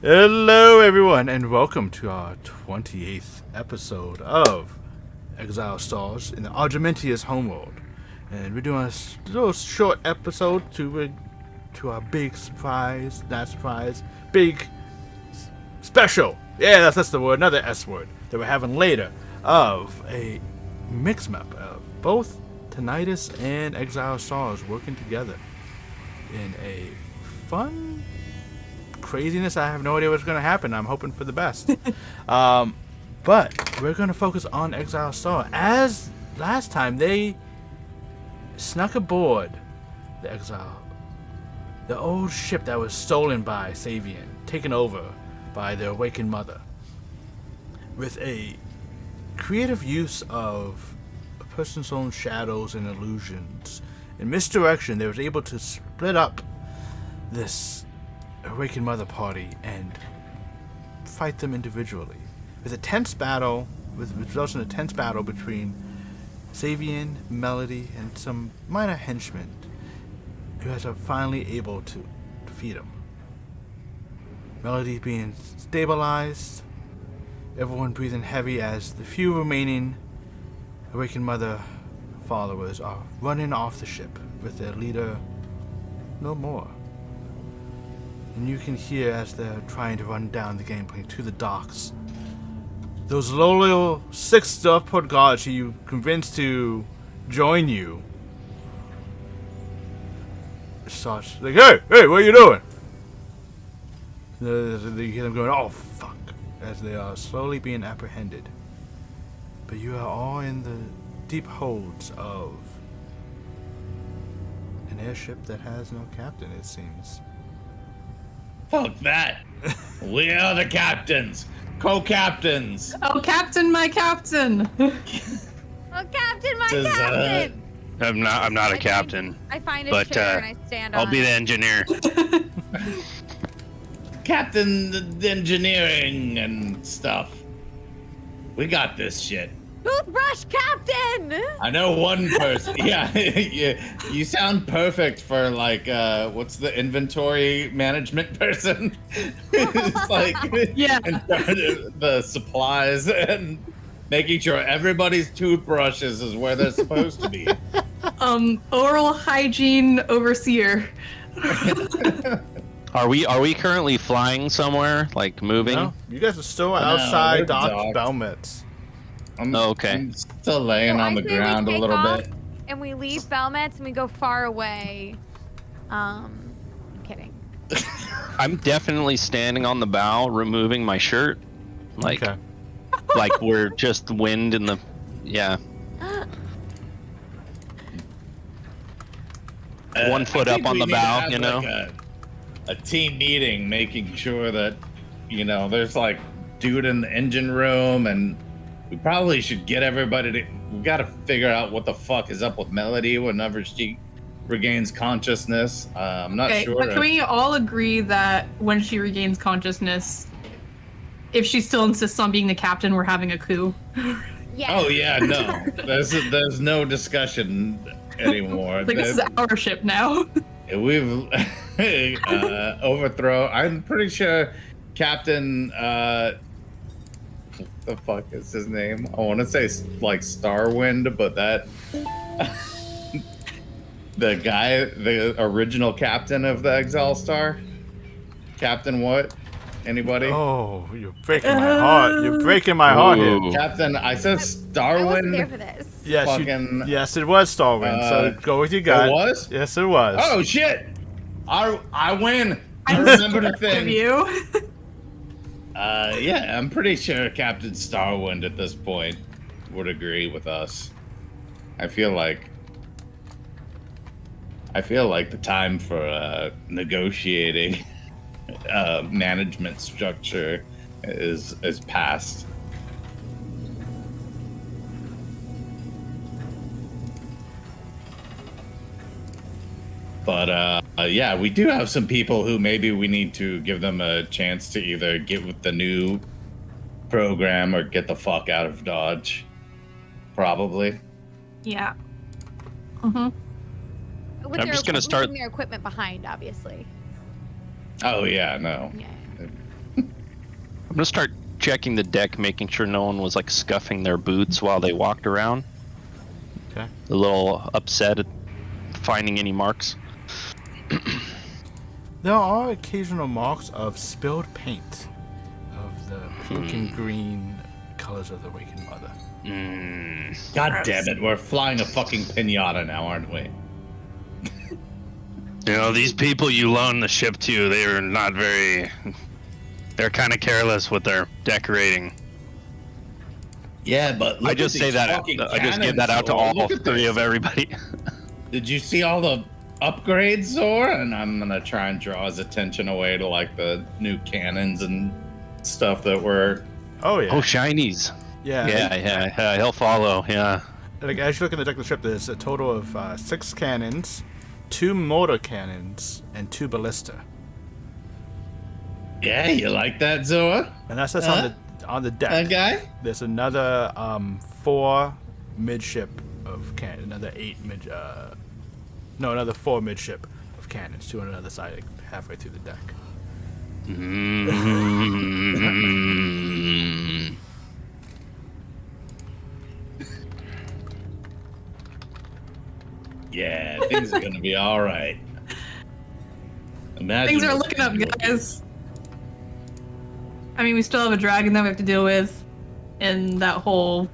Hello, everyone, and welcome to our 28th episode of Exile Stars in the Argemontus homeworld. And we're doing a little short episode to our big surprise, not surprise, big special. Yeah, that's the word, another S word that we're having later of a mix map of both Tinnitus and Exile Stars working together in a fun craziness. I have no idea what's going to happen. I'm hoping for the best. But we're going to focus on Exile Star. As last time, they snuck aboard the Exile, the old ship that was stolen by Savian, taken over by the Awakened Mother, with a creative use of a person's own shadows and illusions and misdirection. They were able to split up this Awakened Mother party and fight them individually. With a tense battle, which results in a tense battle between Savian, Melody, and some minor henchmen, you guys are finally able to defeat them. Melody being stabilized, everyone breathing heavy as the few remaining Awakened Mother followers are running off the ship with their leader no more. And you can hear as they're trying to run down the gangplank to the docks, those loyal 6 Starport guards who you convinced to join you start like, hey, what are you doing? You hear them going, oh fuck, as they are slowly being apprehended. But you are all in the deep holds of an airship that has no captain, it seems. Fuck that. We are the captains. Co-captains. Oh, Captain, my Captain. Oh, Captain, my Captain! I'm not a captain. I find a but, chair and I stand on I'll be the engineer. Captain the engineering and stuff. We got this shit. Toothbrush Captain! I know one person. Yeah, you sound perfect for like, what's the inventory management person? It's like, Yeah. in charge of the supplies and making sure everybody's toothbrushes is where they're supposed to be. Oral hygiene overseer. Are we currently flying somewhere, like moving? No, you guys are still No, outside we're Doc docked. Belmets. Okay. I'm still laying on the I say we ground a take little off bit. And we leave Belmets and we go far away. I'm kidding. I'm definitely standing on the bow, removing my shirt, like Okay. like we're just wind in the, yeah. 1 foot I up think on we the need to bow, have, you know? like, a team meeting, making sure that, you know, there's like dude in the engine room, and we probably should get everybody to. We got to figure out what the fuck is up with Melody whenever she regains consciousness. I'm not Okay, sure. but can we all agree that when she regains consciousness, if she still insists on being the captain, we're having a coup? Yeah. Oh yeah, no. There's no discussion anymore. Like, this is our ship now. We've overthrow. I'm pretty sure Captain. What the fuck is his name? I want to say like Starwind, but that the guy, the original captain of the Exile Star. Captain what? Anybody? Oh, you're breaking my heart. You're breaking my heart here. Ooh. Captain. I said I wasn't there Starwind. for this. Yes, Fucking- yes, it was Starwind. So go with your gut. It was? Yes, it was. Oh shit! I win. I I remember the Of thing. you. Yeah, I'm pretty sure Captain Starwind at this point would agree with us. I feel like the time for negotiating management structure is past. But yeah, we do have some people who maybe we need to give them a chance to either get with the new program or get the fuck out of Dodge. Probably. Yeah. Mm-hmm. With I'm their just gonna leaving start- their equipment behind, obviously. Oh yeah, no. Yeah. I'm gonna start checking the deck, making sure no one was like scuffing their boots while they walked around. Okay. A little upset at finding any marks. There are occasional marks of spilled paint of the pink and green colors of the Awakened Mother. God damn it, we're flying a fucking pinata now, aren't we? You know, these people you loan the ship to, they're not very... They're kind of careless with their decorating. Yeah, but look I just at say these that. fucking I just give cannons, that out to Zor. all Look at three this. of everybody. Did you see all the upgrades, Zor? And I'm gonna try and draw his attention away to like the new cannons and stuff that were. Oh yeah. Oh, shinies. Yeah. Yeah, he'll follow. Yeah. Like, as you look at the deck of the ship, there's a total of 6 cannons, 2 mortar cannons, and 2 ballista. Yeah, you like that, Zor? And that's just on the deck. That guy? There's another 4 midship of cannon, another 8 mid. No, another 4 midship of cannons, 2 on another side, like, halfway through the deck. Yeah, things are gonna be all right. Imagine Things are what looking up, people- guys. I mean, we still have a dragon that we have to deal with, and that whole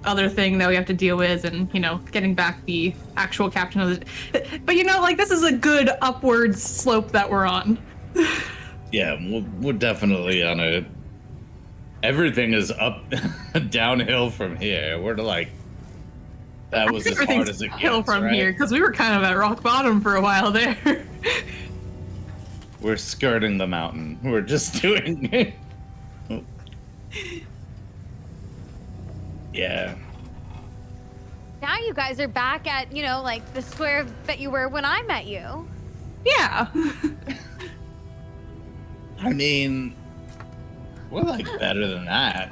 other thing that we have to deal with, and, you know, getting back the actual captain of the... But, you know, like, this is a good upward slope that we're on. Yeah, we're definitely on a. Everything is up, downhill from here. We're like. That was as hard Everything's as it uphill gets, from right? here, because we were kind of at rock bottom for a while there. We're skirting the mountain. We're just doing it. Yeah. Now you guys are back at, you know, like the square that you were when I met you. Yeah. I mean, we're like better than that.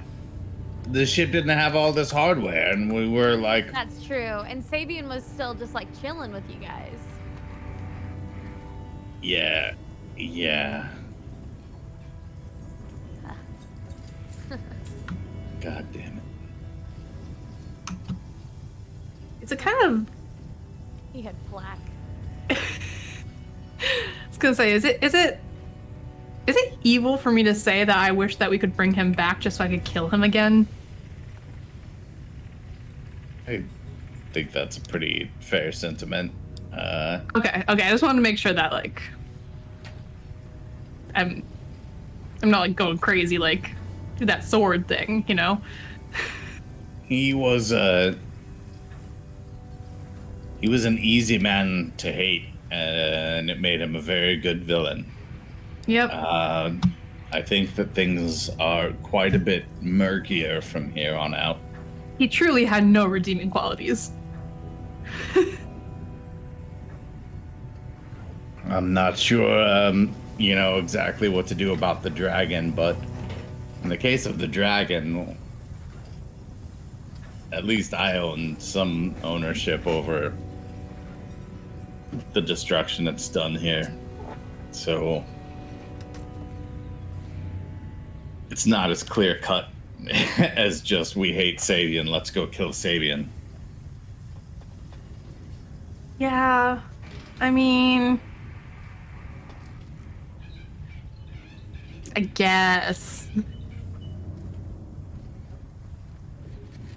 The ship didn't have all this hardware, and we were like, That's true. And Sabian was still just like chilling with you guys. yeah. God damn it. It's a kind of... He had flack. I was gonna say, is it evil for me to say that I wish that we could bring him back just so I could kill him again? I think that's a pretty fair sentiment. Okay, I just wanted to make sure that, like, I'm not, like, going crazy, like, do that sword thing, you know? He was an easy man to hate, and it made him a very good villain. Yep. I think that things are quite a bit murkier from here on out. He truly had no redeeming qualities. I'm not sure, exactly what to do about the dragon, but in the case of the dragon, at least I own some ownership over the destruction that's done here. So it's not as clear cut as just we hate Sabian, let's go kill Sabian. Yeah, I mean... I guess.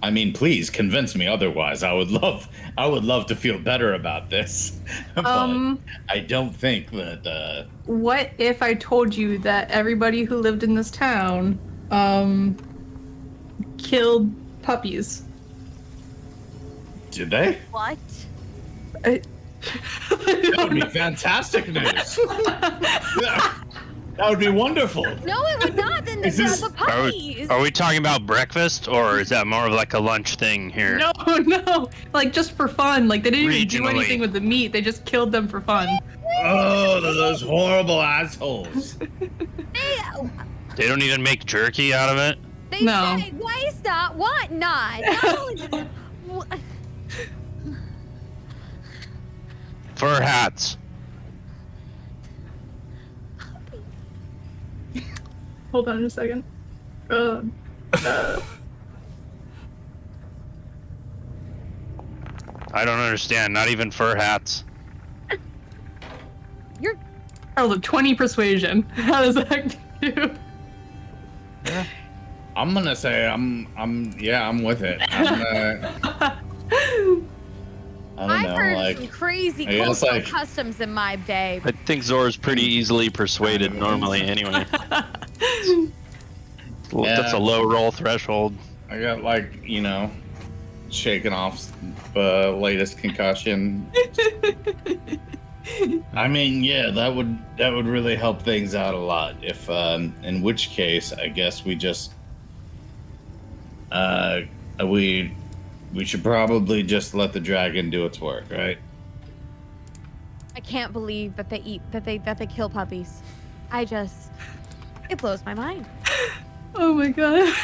I mean, please convince me otherwise. I would love to feel better about this. But I don't think that What if I told you that everybody who lived in this town, killed puppies? did they? What? That would be fantastic news. That would be wonderful. No, it would not. Then Is the this- puppies. Are we talking about breakfast, or is that more of like a lunch thing here? No, like just for fun. Like they didn't even do Regionally. anything with the meat. They just killed them for fun. Oh, those horrible assholes. They don't even make jerky out of it? They No. say waste not, want not. Not only does it- Fur hats. Hold on a second. I don't understand. Not even fur hats. You're Oh, the 20 persuasion. How does that do? Yeah. I'm gonna say I'm with it. I don't I've know, heard like some crazy I guess, cultural like- customs in my day. I think Zor's pretty easily persuaded normally anyway. That's a low roll threshold. I got like, shaking off latest concussion. I mean, yeah, that would really help things out a lot. If in which case, I guess we just we should probably just let the dragon do its work, right? I can't believe that they kill puppies. It blows my mind. Oh my god.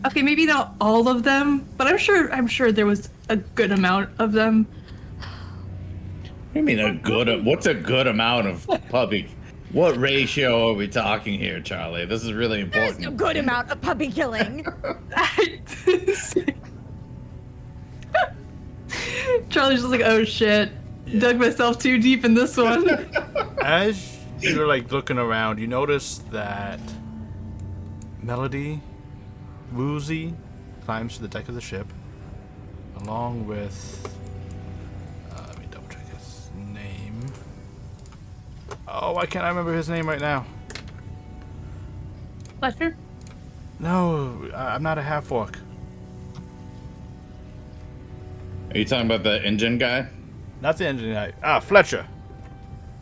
Okay, maybe not all of them, but I'm sure there was a good amount of them. I mean, what's a good amount of puppy? What ratio are we talking here, Charlie? This is really There's important. no good amount of puppy killing. Charlie's just like, oh shit, dug myself too deep in this one. As you're like looking around, you notice that Melody Woozy climbs to the deck of the ship, along with. Let me double check his name. Oh, why can't I remember his name right now? Fletcher? No, I'm not a half orc. Are you talking about the engine guy? Not the engine guy. Ah, Fletcher.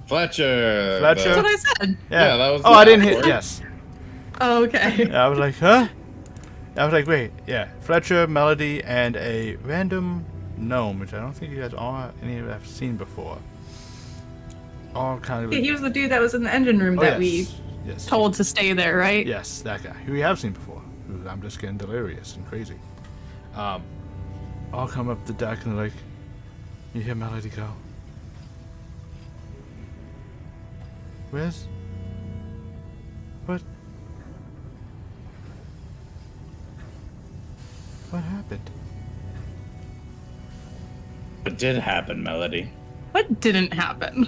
Fletcher. Fletcher? That's what I said. Yeah, that was Oh, the I didn't half hear. orc. Yes. Oh, okay. I was like, huh? I was like, wait, yeah. Fletcher, Melody, and a random gnome, which I don't think you guys any of you have seen before. All kind of. Yeah, he was the dude that was in the engine room that we yes. told to stay there, right? Yes, that guy, who we have seen before. I'm just getting delirious and crazy. All come up the deck and they're like, you hear Melody go. Where's... What happened? What did happen, Melody? What didn't happen?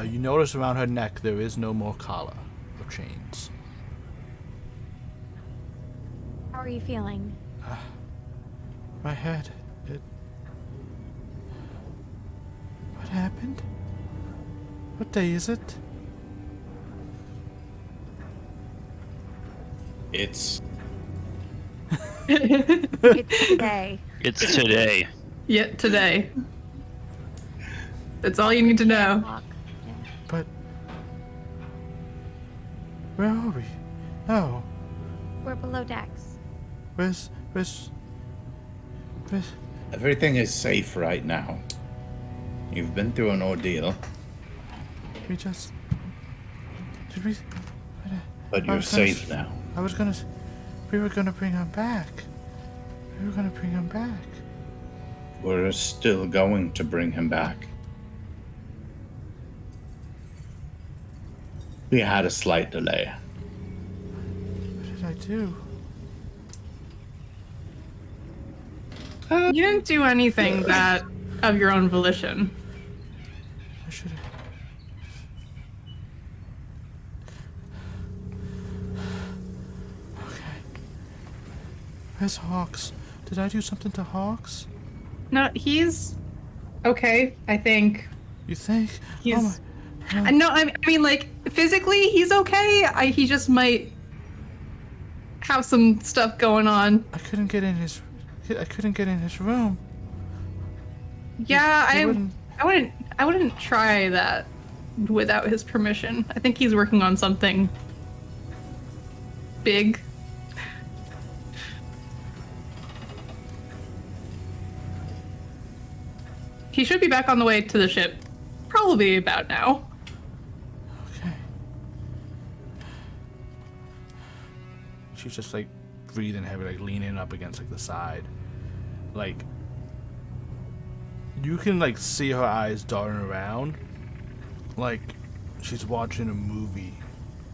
You notice around her neck there is no more collar or chains. How are you feeling? My head, What happened? What day is it? It's It's today. It's today. Yeah, today. That's all you need to know. Walk. Yeah. But... Where are we? Oh, We're below decks. where's... everything is safe right now. You've been through an ordeal, We just... Did we... but you're was gonna safe now. I was gonna... We were gonna bring him back. We're still going to bring him back. We had a slight delay. What did I do? You didn't do anything that of your own volition. I should have... Okay. Where's Hawks? Did I do something to Hawks? No, he's okay, I think. You think? He's... Oh my... No, I mean, like, physically, he's okay. He just might have some stuff going on. I couldn't get in his room. Yeah, He wouldn't- I wouldn't try that without his permission. I think he's working on something big. He should be back on the way to the ship. Probably about now. Okay. She's just like breathing heavy, like leaning up against like the side. Like you can like see her eyes darting around. like she's watching a movie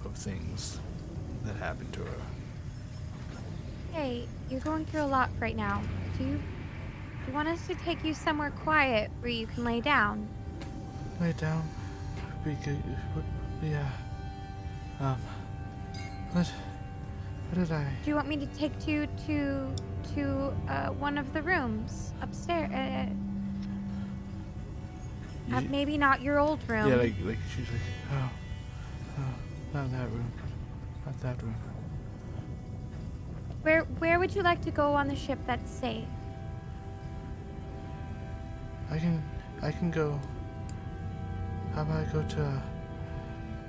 of things that happened to her. Hey, you're going through a lot right now. Do you want us to take you somewhere quiet where you can lay down? Lay down. Be good. Yeah. What did I? Do you want me to take you to one of the rooms upstairs? Maybe not your old room. Yeah, like she's like, oh, not that room, not that room. Where would you like to go on the ship that's safe? I can go. How about I go to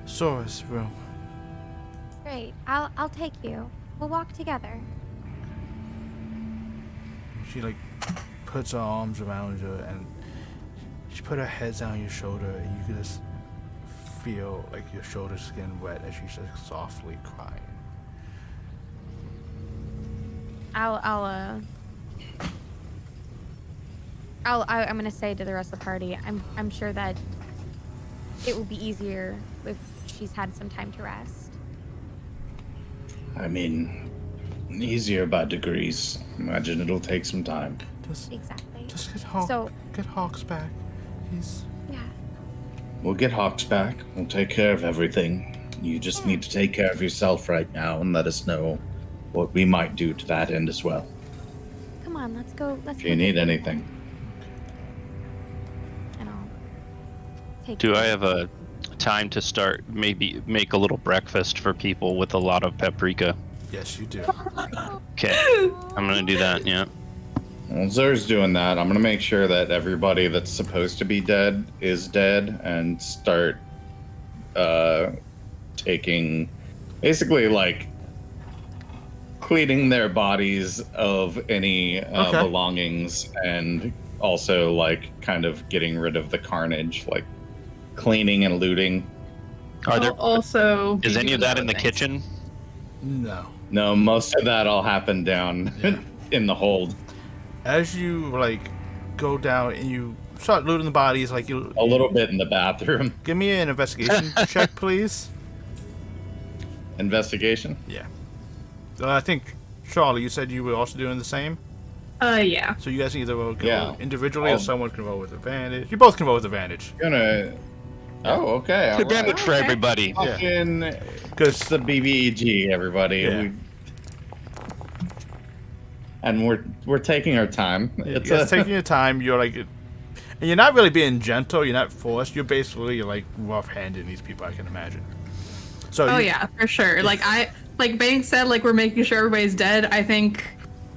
Sora's room? Great. I'll take you. We'll walk together. She like puts her arms around you and she put her head on your shoulder and you can just feel like your shoulders getting wet as she's like softly crying. I'm gonna say to the rest of the party, I'm sure that it will be easier if she's had some time to rest. I mean, easier by degrees. Imagine it'll take some time. Exactly. Just get Hawks back. Yeah. We'll get Hawks back. We'll take care of everything. You just need to take care of yourself right now and let us know what we might do to that end as well. Come on, let's go. If you need anything. And I'll take. Do I have a time to start? Maybe make a little breakfast for people with a lot of paprika. Yes, you do. Okay, I'm gonna do that. Yeah. Well, Zer's doing that. I'm gonna make sure that everybody that's supposed to be dead is dead and start taking, basically like cleaning their bodies of any belongings and also like kind of getting rid of the carnage, like cleaning and looting. Are there also? Is any of that in the things. kitchen? No, most of that all happened down in the hold. As you like go down and you start looting the bodies, like you A little bit in the bathroom. give me an investigation check, please. Investigation? Yeah. I think Charlie, you said you were also doing the same. Yeah. So you guys can either go individually or I'll- someone can roll with advantage. You both can roll with advantage. Gonna. Oh, okay. all Advantage right. for everybody. Yeah. Fucking, Because it's the BBEG, everybody. Yeah. And we're taking our time. it's taking your time. You're like, and you're not really being gentle. You're not forced. You're basically like rough-handing these people. I can imagine. So Oh yeah, for sure. Like Banks said, like we're making sure everybody's dead. I think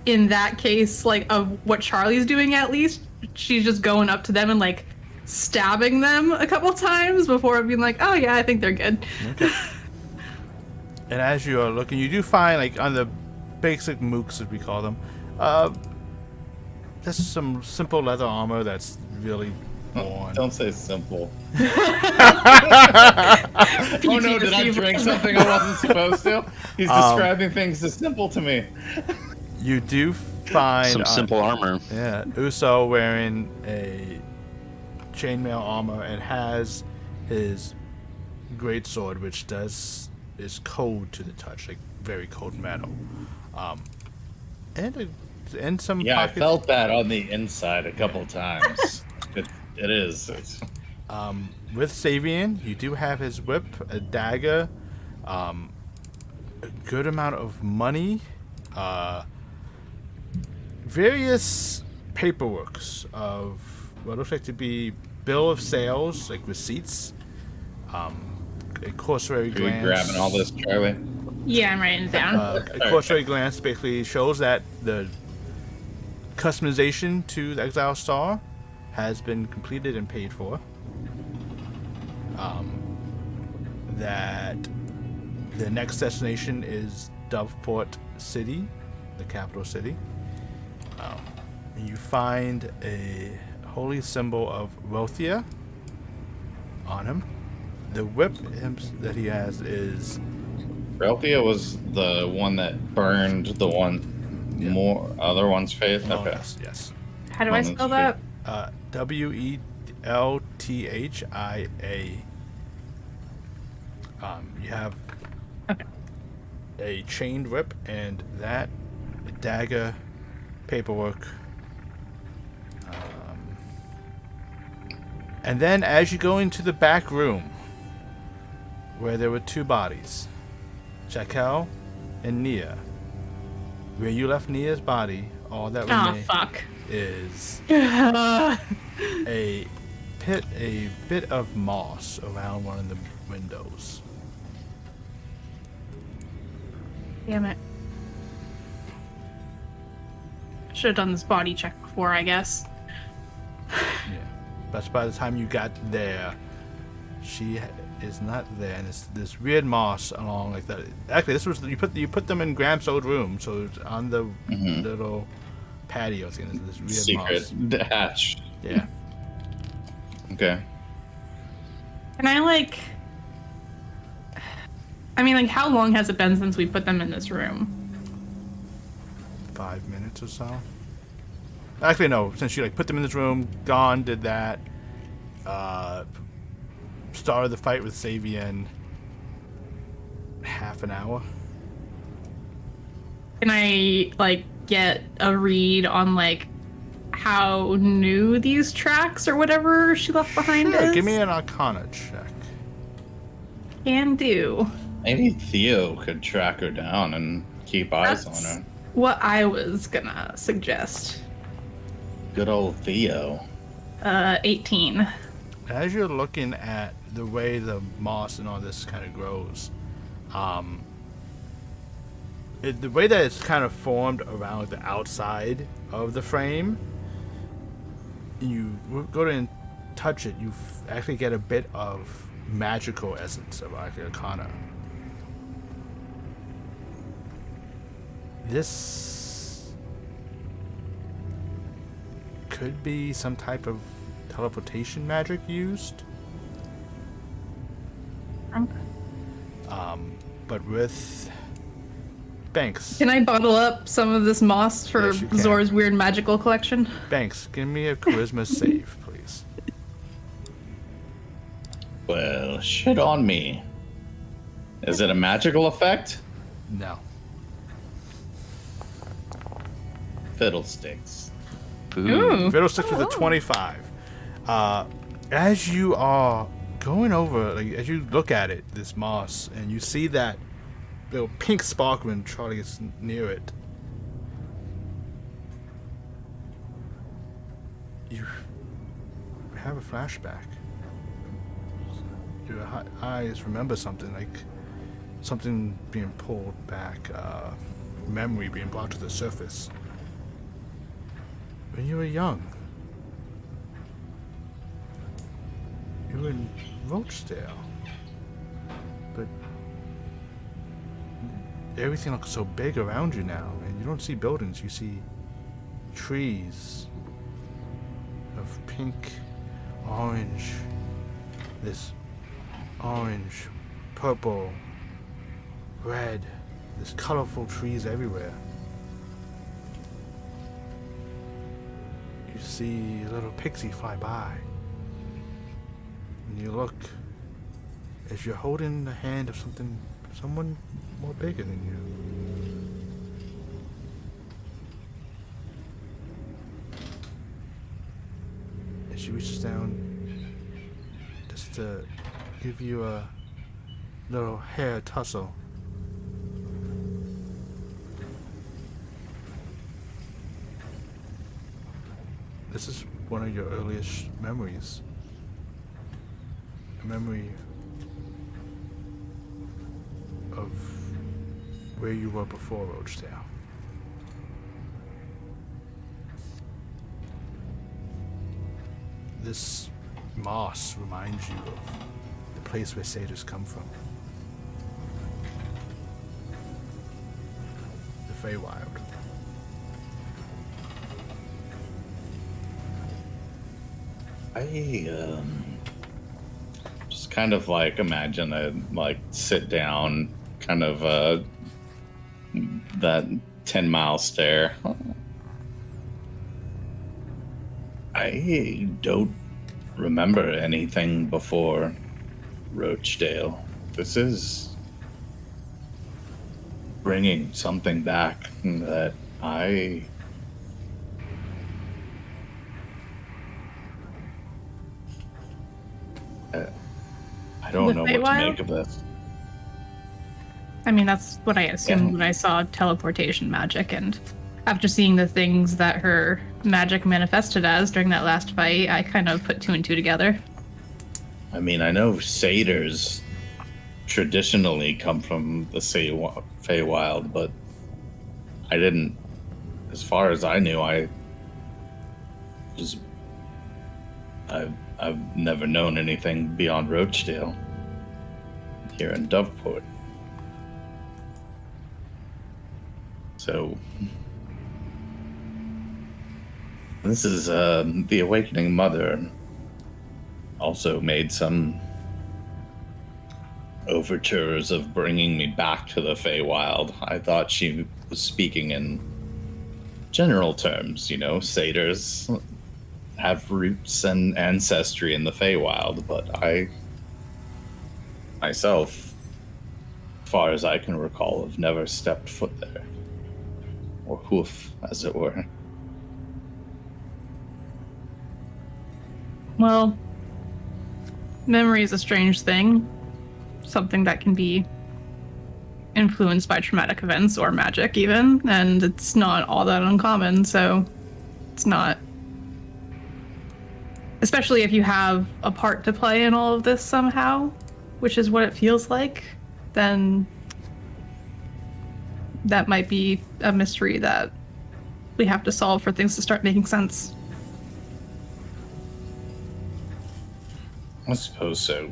in that case, like of what Charlie's doing, at least she's just going up to them and like stabbing them a couple times before being like, oh yeah, I think they're good. Okay. And as you are looking, you do find like on the basic mooks, as we call them, there's some simple leather armor that's really worn. Don't say simple. PG Oh no, did I drink something I wasn't supposed to? He's describing things as simple to me. You do find Some simple armor. Yeah, Uso wearing a chainmail armor and has his great sword, which is cold to the touch, like very cold metal. And some Yeah, pockets. I felt that on the inside a couple times. It is. It's... With Savian, you do have his whip, a dagger, a good amount of money, various paperworks of what looks like to be bill of sales, like receipts, a cursory Are you glance. grabbing all this, Charlie? Yeah, I'm writing it down. A cursory glance basically shows that the customization to the Exile Star has been completed and paid for. That the next destination is Doveport City, the capital city. And you find a holy symbol of Rothia on him. The whip that he has is Relthia was the one that burned the other one's face. Okay. yes. How do I spell that? WELTHIA. You have Okay. a chained whip and that a dagger, paperwork. And then as you go into the back room, where there were 2 bodies, Jaquel and Nia, where you left Nia's body, all that Oh, remains fuck. is a bit of moss around one of the windows. Damn it. Should have done this body check before, I guess. Yeah. But by the time you got there, she is not there, and it's this weird moss along like that. Actually, this was you put them in Graham's old room, so it's on the little patio thing. There's this weird moss. Secret hatch. Yeah. Okay. Can I, like... I mean, like, how long has it been since we put them in this room? 5 minutes or so. Actually, no. Since you put them in this room, gone, did that. Started the fight with Savian. Half an hour. Can I, like, get a read on, like, how new these tracks or whatever she left behind Sure, is? give me an Arcana check. Can do. Maybe Theo could track her down and keep eyes That's on her. what I was gonna suggest. Good old Theo. 18. As you're looking at the way the moss and all this kind of grows, the way that it's kind of formed around the outside of the frame, you go to touch it, you actually get a bit of magical essence of Arcana. This could be some type of teleportation magic used. But with Banks. Can I bottle up some of this moss for Yes, you can. Zor's weird magical collection? Banks, give me a charisma save, please. Well, shit on me. Is it a magical effect? No. Fiddlesticks. Ooh. Fiddlesticks with a 25. As you are going over, as you look at it, this moss, and you see that little pink sparkle when Charlie gets near it, you have a flashback. Your eyes remember something, like something being pulled back, memory being brought to the surface. When you were young, you were in Rochdale, but everything looks so big around you now, and you don't see buildings, you see trees of pink, orange, this orange, purple, red, there's colorful trees everywhere. You see a little pixie fly by. And you look as you're holding the hand of someone more bigger than you. And she reaches down just to give you a little hair tussle. This is one of your earliest memories. A memory of where you were before Rochdale. This moss reminds you of the place where satyrs come from. The Feywild. I just kind of imagine a sit down kind of that 10-mile stare. I don't remember anything before Rochdale. this is bringing something back that I don't The know what to Feywild? make of this. I mean, that's what I assumed when I saw teleportation magic, and after seeing the things that her magic manifested as during that last fight, I kind of put two and two together. I mean, I know satyrs traditionally come from the Feywild, but I didn't, as far as I knew, I've never known anything beyond Rochdale here in Doveport. So this is the Awakening Mother also made some overtures of bringing me back to the Feywild. I thought she was speaking in general terms, you know, satyrs have roots and ancestry in the Feywild, but I myself, as far as I can recall, have never stepped foot there. Or hoof, as it were. Well, memory is a strange thing. Something that can be influenced by traumatic events or magic, even, and it's not all that uncommon, so it's not. Especially if you have a part to play in all of this somehow, which is what it feels like, then that might be a mystery that we have to solve for things to start making sense. I suppose so.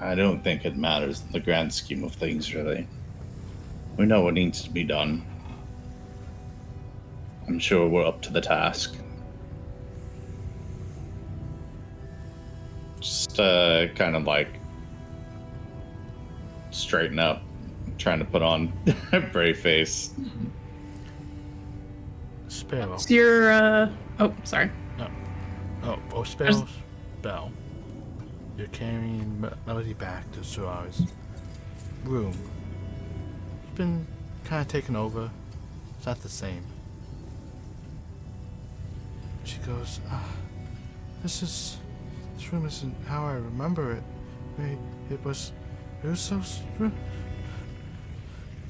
I don't think it matters in the grand scheme of things, really. We know what needs to be done. I'm sure we're up to the task. Just kind of like straighten up, trying to put on a brave face. Sparrow. What's your, oh, sorry. Oh, Sparrow's bell. You're carrying Melody back to Suar's room. It's been kind of taken over. It's not the same. She goes, this room isn't how I remember it. It was so... Can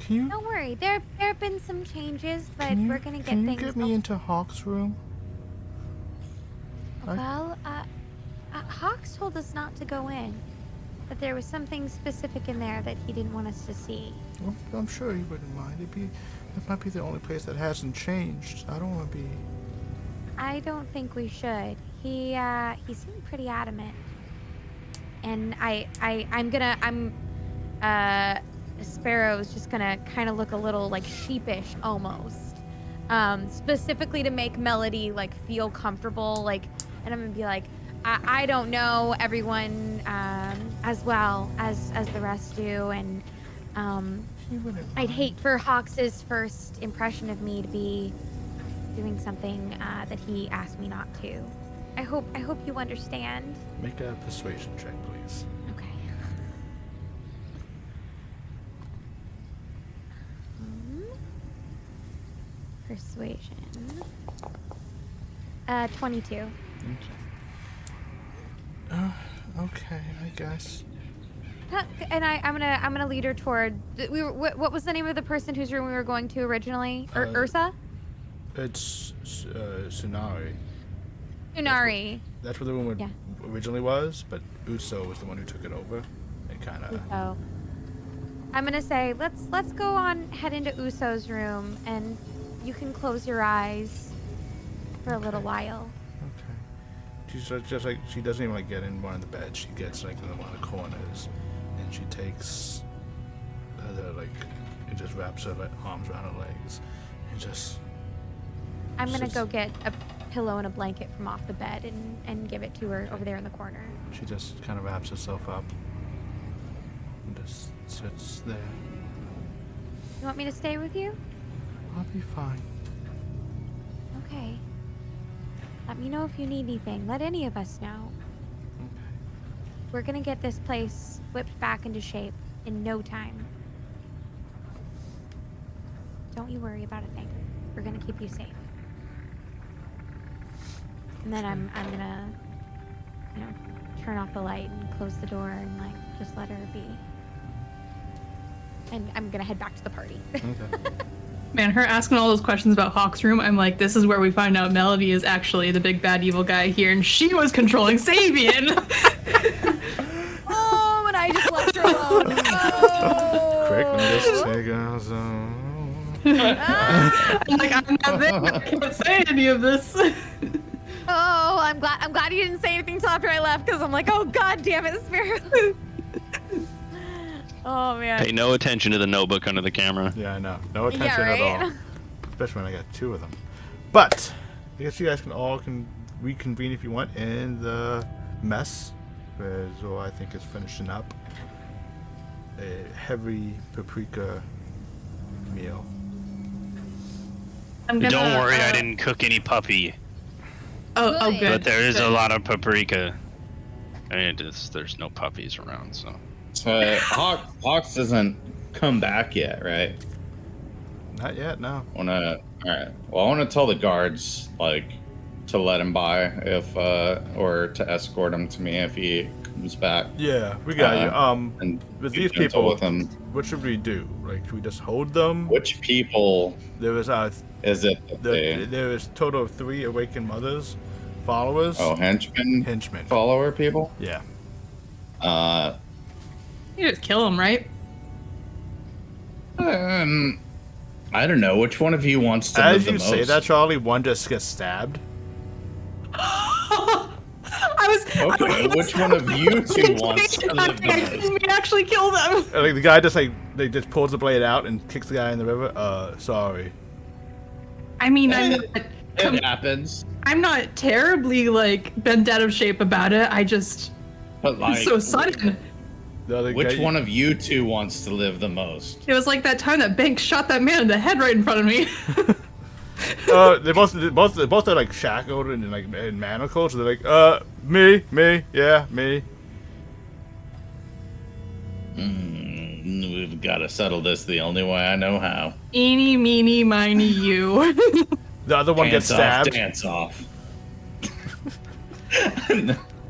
you... Don't worry, there have been some changes, but we're gonna get Can you things. get me into Hawk's room? Well, Hawks told us not to go in, but there was something specific in there that he didn't want us to see. Well, I'm sure he wouldn't mind. It might be the only place that hasn't changed. I don't want to be... I don't think we should. He seemed pretty adamant, and Sparrow's just gonna kind of look a little like sheepish almost, specifically to make Melody like feel comfortable, like, and I'm gonna be like, I don't know everyone as well as the rest do, and I'd hate for Hawks's first impression of me to be doing something that he asked me not to. I hope you understand. Make a persuasion check, please. Okay. Persuasion. 22. Okay, I guess. And I'm gonna lead her toward. What was the name of the person whose room we were going to originally? Ursa? It's Tsunari. Unari. That's where the room Yeah. originally was, but Uso was the one who took it over. And kind of... Uso. I'm gonna say let's go on, head into Uso's room, and you can close your eyes for a little while. Okay. She's just like, she doesn't even like get in one of the beds. She gets like in one of the corners, and she takes and just wraps her arms around her legs, and just... I'm gonna go get a pillow and a blanket from off the bed and give it to her over there in the corner. She just kind of wraps herself up and just sits there. You want me to stay with you? I'll be fine. Okay. Let me know if you need anything. Let any of us know. Okay. We're gonna get this place whipped back into shape. in no time. Don't you worry about a thing. We're gonna keep you safe. And then I'm gonna, turn off the light and close the door and like just let her be. And I'm gonna head back to the party. Okay. Man, her asking all those questions about Hawk's room, I'm like, this is where we find out Melody is actually the big bad evil guy here, and she was controlling Sabian. Oh, and I just left her alone. Oh. Quick, let me just take out some. I'm like, I'm not there. I can't say any of this. Oh, I'm glad you didn't say anything till after I left, because I'm like, oh god damn it, Sparrow. Oh man. Pay no attention to the notebook under the camera. Yeah, I know. No attention Yeah, right? at all. Especially when I got 2 of them. But I guess you guys can reconvene if you want in the mess, where Zoe I think is finishing up a heavy paprika meal. I'm gonna, Don't worry, I didn't cook any puppy, Oh, Good. good. but there is a good. lot of paprika. I mean, there's no puppies around, so. So Hawks doesn't come back yet, right? Not yet, no. All right. Well, I want to tell the guards like to let him by if or to escort him to me if he comes back. Yeah, we got you. And With be these gentle people, with him. what should we do? Like, should we just hold them? Which people There was is it? That there was a total of 3 awakened mothers, followers, henchmen, henchmen. follower people. Yeah. You just kill him, right? I don't know. Which one of you wants to live As the you most? say that, Charlie, one just gets stabbed. I was. Okay, which one of you 2 wants to live the I most? didn't actually kill them. Like the guy just just pulls the blade out and kicks the guy in the river. Sorry. I mean, It happens. I'm not terribly like bent out of shape about it. I just But like, it's so sudden. The other which guy, one of you 2 wants to live the most? It was like that time that Banks shot that man in the head right in front of me. They both are like shackled and like in manacles. So they're like, me, yeah, me. We've got to settle this the only way I know how. Eeny, meeny, miny, you. The other one gets stabbed. Dance off.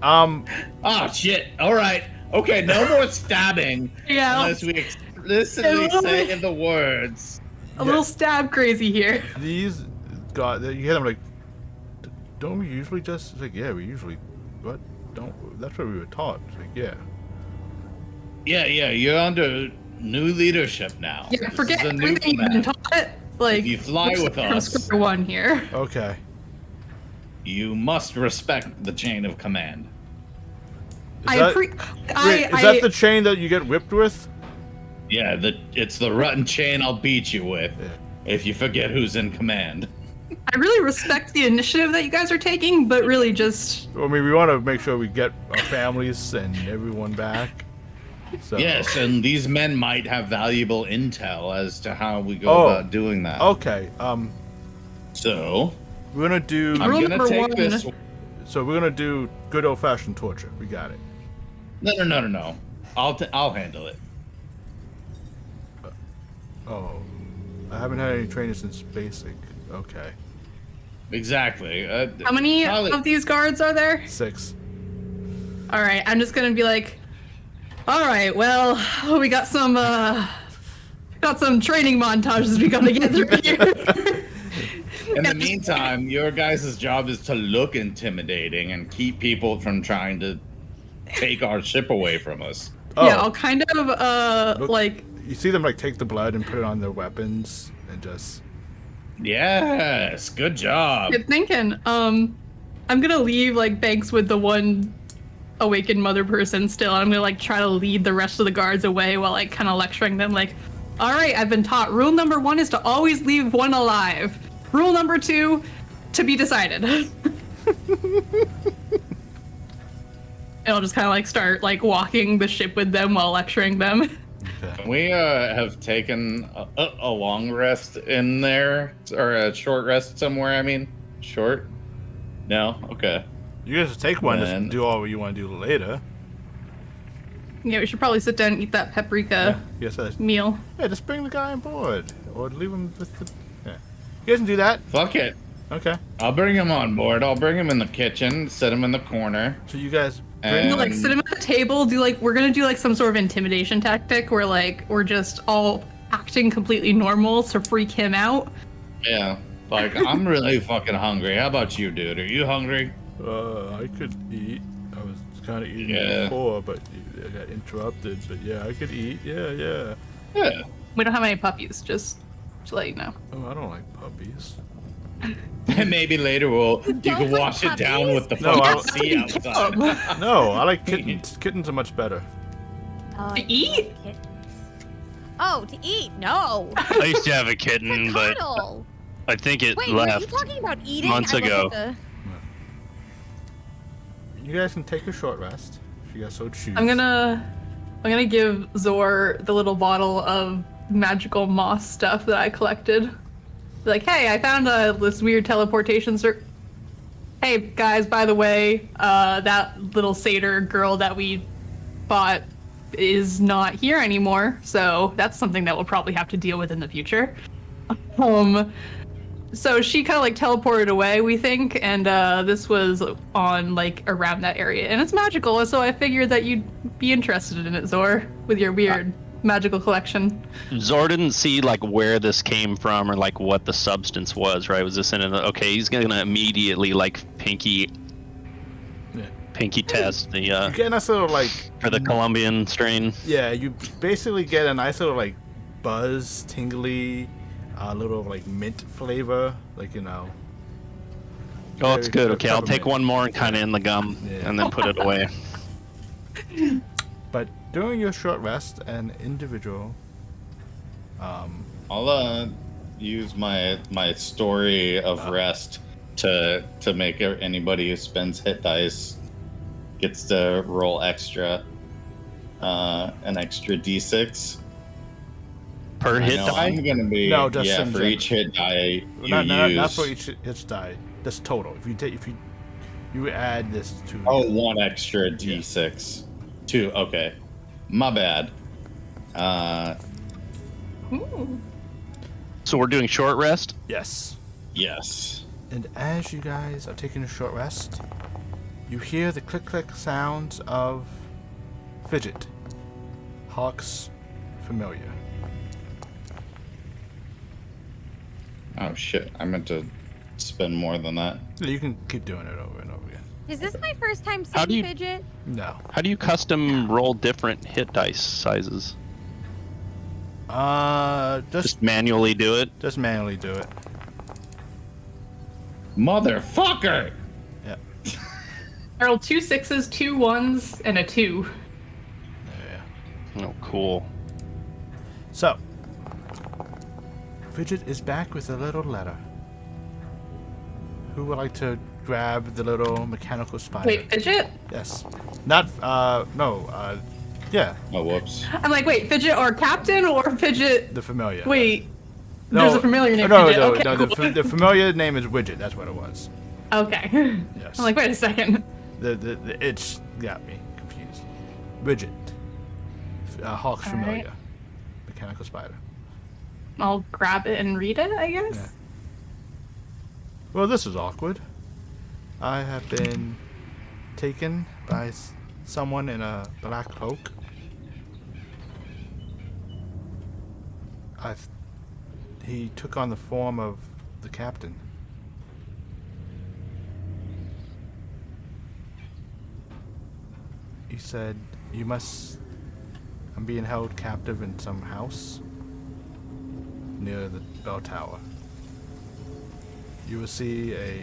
Oh shit! All right. Okay. No more stabbing. Yeah. Unless we explicitly say the words. A little stab crazy here. These guys, you hear them like, don't we usually just? It's like, yeah, we usually, but don't. That's what we were taught. It's like, yeah. Yeah. You're under new leadership now. Yeah, This forget is a new everything you've been command. taught. Like, If you fly let's with start from us- square one here. Okay. You must respect the chain of command. Is that the chain that you get whipped with? Yeah, it's the rotten chain I'll beat you with Yeah. if you forget who's in command. I really respect the initiative that you guys are taking, but really just I mean, we want to make sure we get our families and everyone back. So. Yes, and these men might have valuable intel as to how we go about doing that. Okay. So We're gonna do. I'm Rule gonna number take one. this. So we're gonna do good old-fashioned torture. We got it. No. I'll handle it. Oh, I haven't had any training since basic. Okay. Exactly. how many probably- of these guards are there? 6. All right, I'm just gonna be like, all right, well, we got some training montages we gotta get through here. In the meantime, your guys' job is to look intimidating and keep people from trying to take our ship away from us. Oh, Yeah, I'll kind of Look- like you see them like take the blood and put it on their weapons and just. Yes, good job. good thinking. I'm gonna leave like Banks with the one awakened mother person still. I'm gonna like try to lead the rest of the guards away while like kind of lecturing them like, all right, I've been taught rule number 1 is to always leave one alive. Rule number 2, to be decided. And I'll just kind of like start like walking the ship with them while lecturing them. Okay. We have taken a long rest in there, or a short rest somewhere. I mean, short. No, okay. You guys take one Man. to do all what you want to do later. Yeah, we should probably sit down and eat that paprika Yes, meal. yeah, just bring the guy on board. Or leave him with the... Yeah. You guys can do that? Fuck it. Okay. I'll bring him on board. I'll bring him in the kitchen, sit him in the corner. So you guys... And- Like sit him at the table. We're gonna do like some sort of intimidation tactic where like we're just all acting completely normal to freak him out. Yeah. Like, I'm really fucking hungry. How about you, dude? Are you hungry? I could eat. I was kind of eating Yeah. before, but I got interrupted. But yeah, I could eat. Yeah. Yeah. We don't have any puppies, just to let you know. Oh, I don't like puppies. And maybe later you can like wash it down puppies? with the No, fucking sea outside. No, I like kittens. Kittens are much better. Oh, To I eat? love kittens. Oh, to eat? No. I used to have a kitten, To but cuddle. I think it Wait, were you left. talking about eating? months I looked ago. at You guys can take a short rest if you guys so choose. I'm gonna give Zor the little bottle of magical moss stuff that I collected. Be like, hey, I found this weird teleportation Hey guys, by the way, that little satyr girl that we fought is not here anymore, so that's something that we'll probably have to deal with in the future. So she kind of like teleported away, we think, and this was on like around that area, and it's magical. So I figured that you'd be interested in it, Zor, with your weird magical collection. Zor didn't see like where this came from or like what the substance was, right? Was this in okay, he's gonna immediately like pinky test the You get a nice little like for the Colombian strain. yeah. You basically get a nice little like buzz, tingly, little like mint flavor, like you know. Oh, it's good. Okay, I'll take peppermint. one more and kind of in the gum Yeah. and then put it away. But during your short rest, an individual. I'll use my story of rest to make anybody who spends hit dice gets to roll extra, an extra d6. Per hit I know die? I'm gonna be No, just in for general. each hit die you Not use. for each hit die. That's total. If you add this to. Oh, one extra d6. Two. Okay, my bad. Ooh. So we're doing short rest? Yes. Yes. And as you guys are taking a short rest, you hear the click sounds of Fidget, Hawk's familiar. Oh shit! I meant to spend more than that. You can keep doing it over and over again. Is this my first time How do seeing you- Fidget? No. How do you custom roll different hit dice sizes? Just Just manually do it? manually do it. Motherfucker! Yeah. I rolled 2 6s, 2 1s, and a 2. Yeah. Oh, cool. So, Fidget is back with a little letter. Who would like to grab the little mechanical spider? Wait, Fidget? Yes. Not, no, yeah, Oh, whoops. I'm like, wait, Fidget or Captain or Fidget? the familiar. Wait, No, there's a familiar name. No, Fidget. no, Okay, no. cool. The familiar name is Widget. That's what it was. Okay. Yes. I'm like, wait a second. The itch got me confused. Widget. Hawk's All familiar. right. Mechanical spider. I'll grab it and read it, I guess. Yeah. Well, this is awkward. I have been taken by someone in a black cloak. He took on the form of the captain. He said, I'm being held captive in some house near the bell tower. You will see a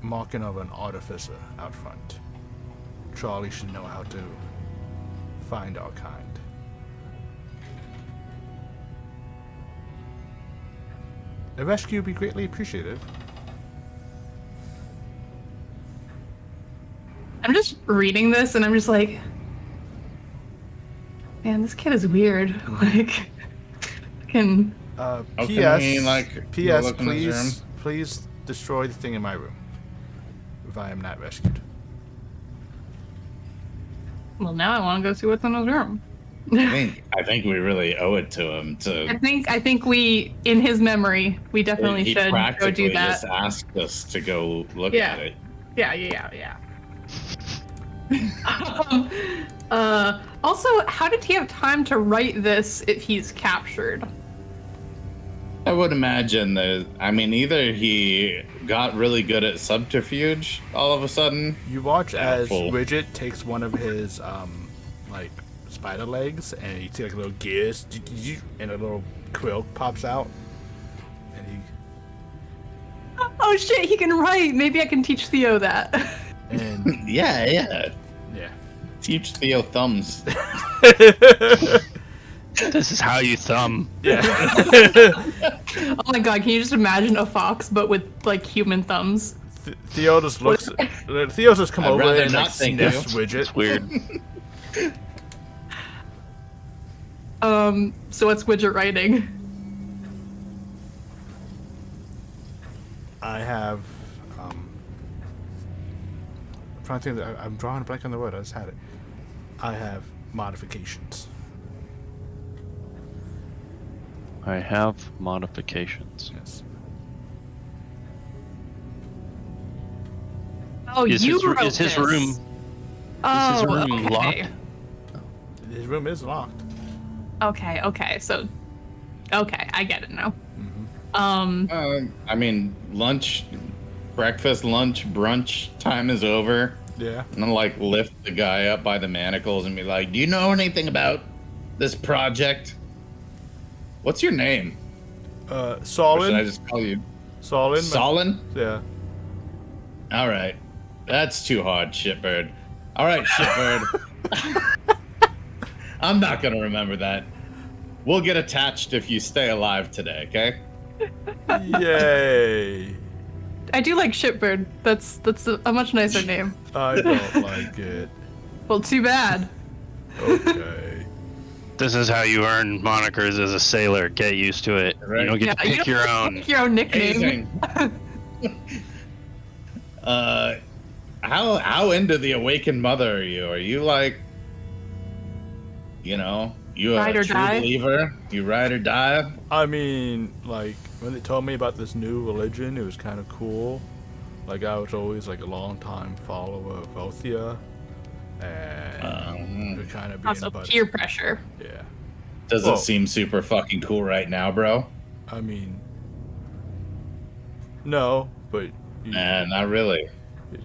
marking of an artificer out front. Charlie should know how to find our kind. A rescue would be greatly appreciated. I'm just reading this and I'm just like, man, this kid is weird. Like, fucking. Okay, P.S. like, P.S. look in his Please destroy the thing in my room if I am not rescued. Well, now I want to go see what's in his room. I think we really owe it to him to. I think we, in his memory, we definitely he should go practically do that. just asked us to go look Yeah. at it. Yeah. Also, how did he have time to write this if he's captured? I would imagine that. I mean, either he got really good at subterfuge all of a sudden. You watch as Full. Widget takes one of his like spider legs, and you see like a little gears, and a little quill pops out, and he Oh shit, he can write. Maybe I can teach Theo that. and Yeah. yeah. Teach Theo thumbs. This is how you thumb. Yeah. Oh my god, can you just imagine a fox but with like human thumbs? Theo just looks. Theo's just come I'd over rather and like not think sniffs of. Widget. It's weird. So what's Widget writing? I have. I'm trying to think. I'm drawing a blank on the word. I just had it. I have modifications. I have modifications. Yes. Oh, Is you his, wrote is his this. room Oh, is his room okay. locked? His room is locked. Okay, so okay, I get it now. I mean, breakfast, lunch, brunch time is over. Yeah. And I'll like lift the guy up by the manacles and be like, "Do you know anything about this project? What's your name? Or should I Solid. just call you Solid. Solon? Yeah. All right, that's too hard, shitbird. All right, shitbird. I'm not gonna remember that. We'll get attached if you stay alive today, okay? Yay. I do like Shipbird. That's a much nicer name. I don't like it. Well, too bad. Okay. This is how you earn monikers as a sailor. Get used to it. Right. You don't get to you pick don't your get to own. pick your own nickname. Amazing. How into the Awakened Mother are you? Are you like, you a Ride or true die? believer? You ride or die? I mean, like, when they told me about this new religion, it was kind of cool. Like, I was always, like, a long-time follower of Othia. And we're kind of being Also, buddies. peer pressure. Yeah. Doesn't Whoa. seem super fucking cool right now, bro. I mean, no, but Nah, not really.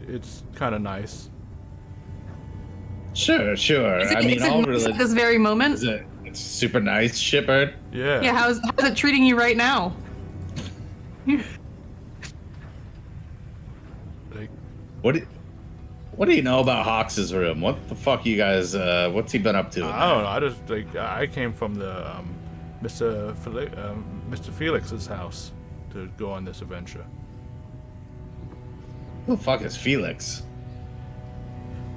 it's kind of nice. Sure. Is it, I mean, is it all nice at religion. this very moment? It's super nice, shipper. Yeah. Yeah, how's it treating you right now? Like, What do you know about Hawks's room? What the fuck you guys? What's he been up to? in I don't there? know. I just like I came from the Mr. Felix's house to go on this adventure. Who the fuck is Felix?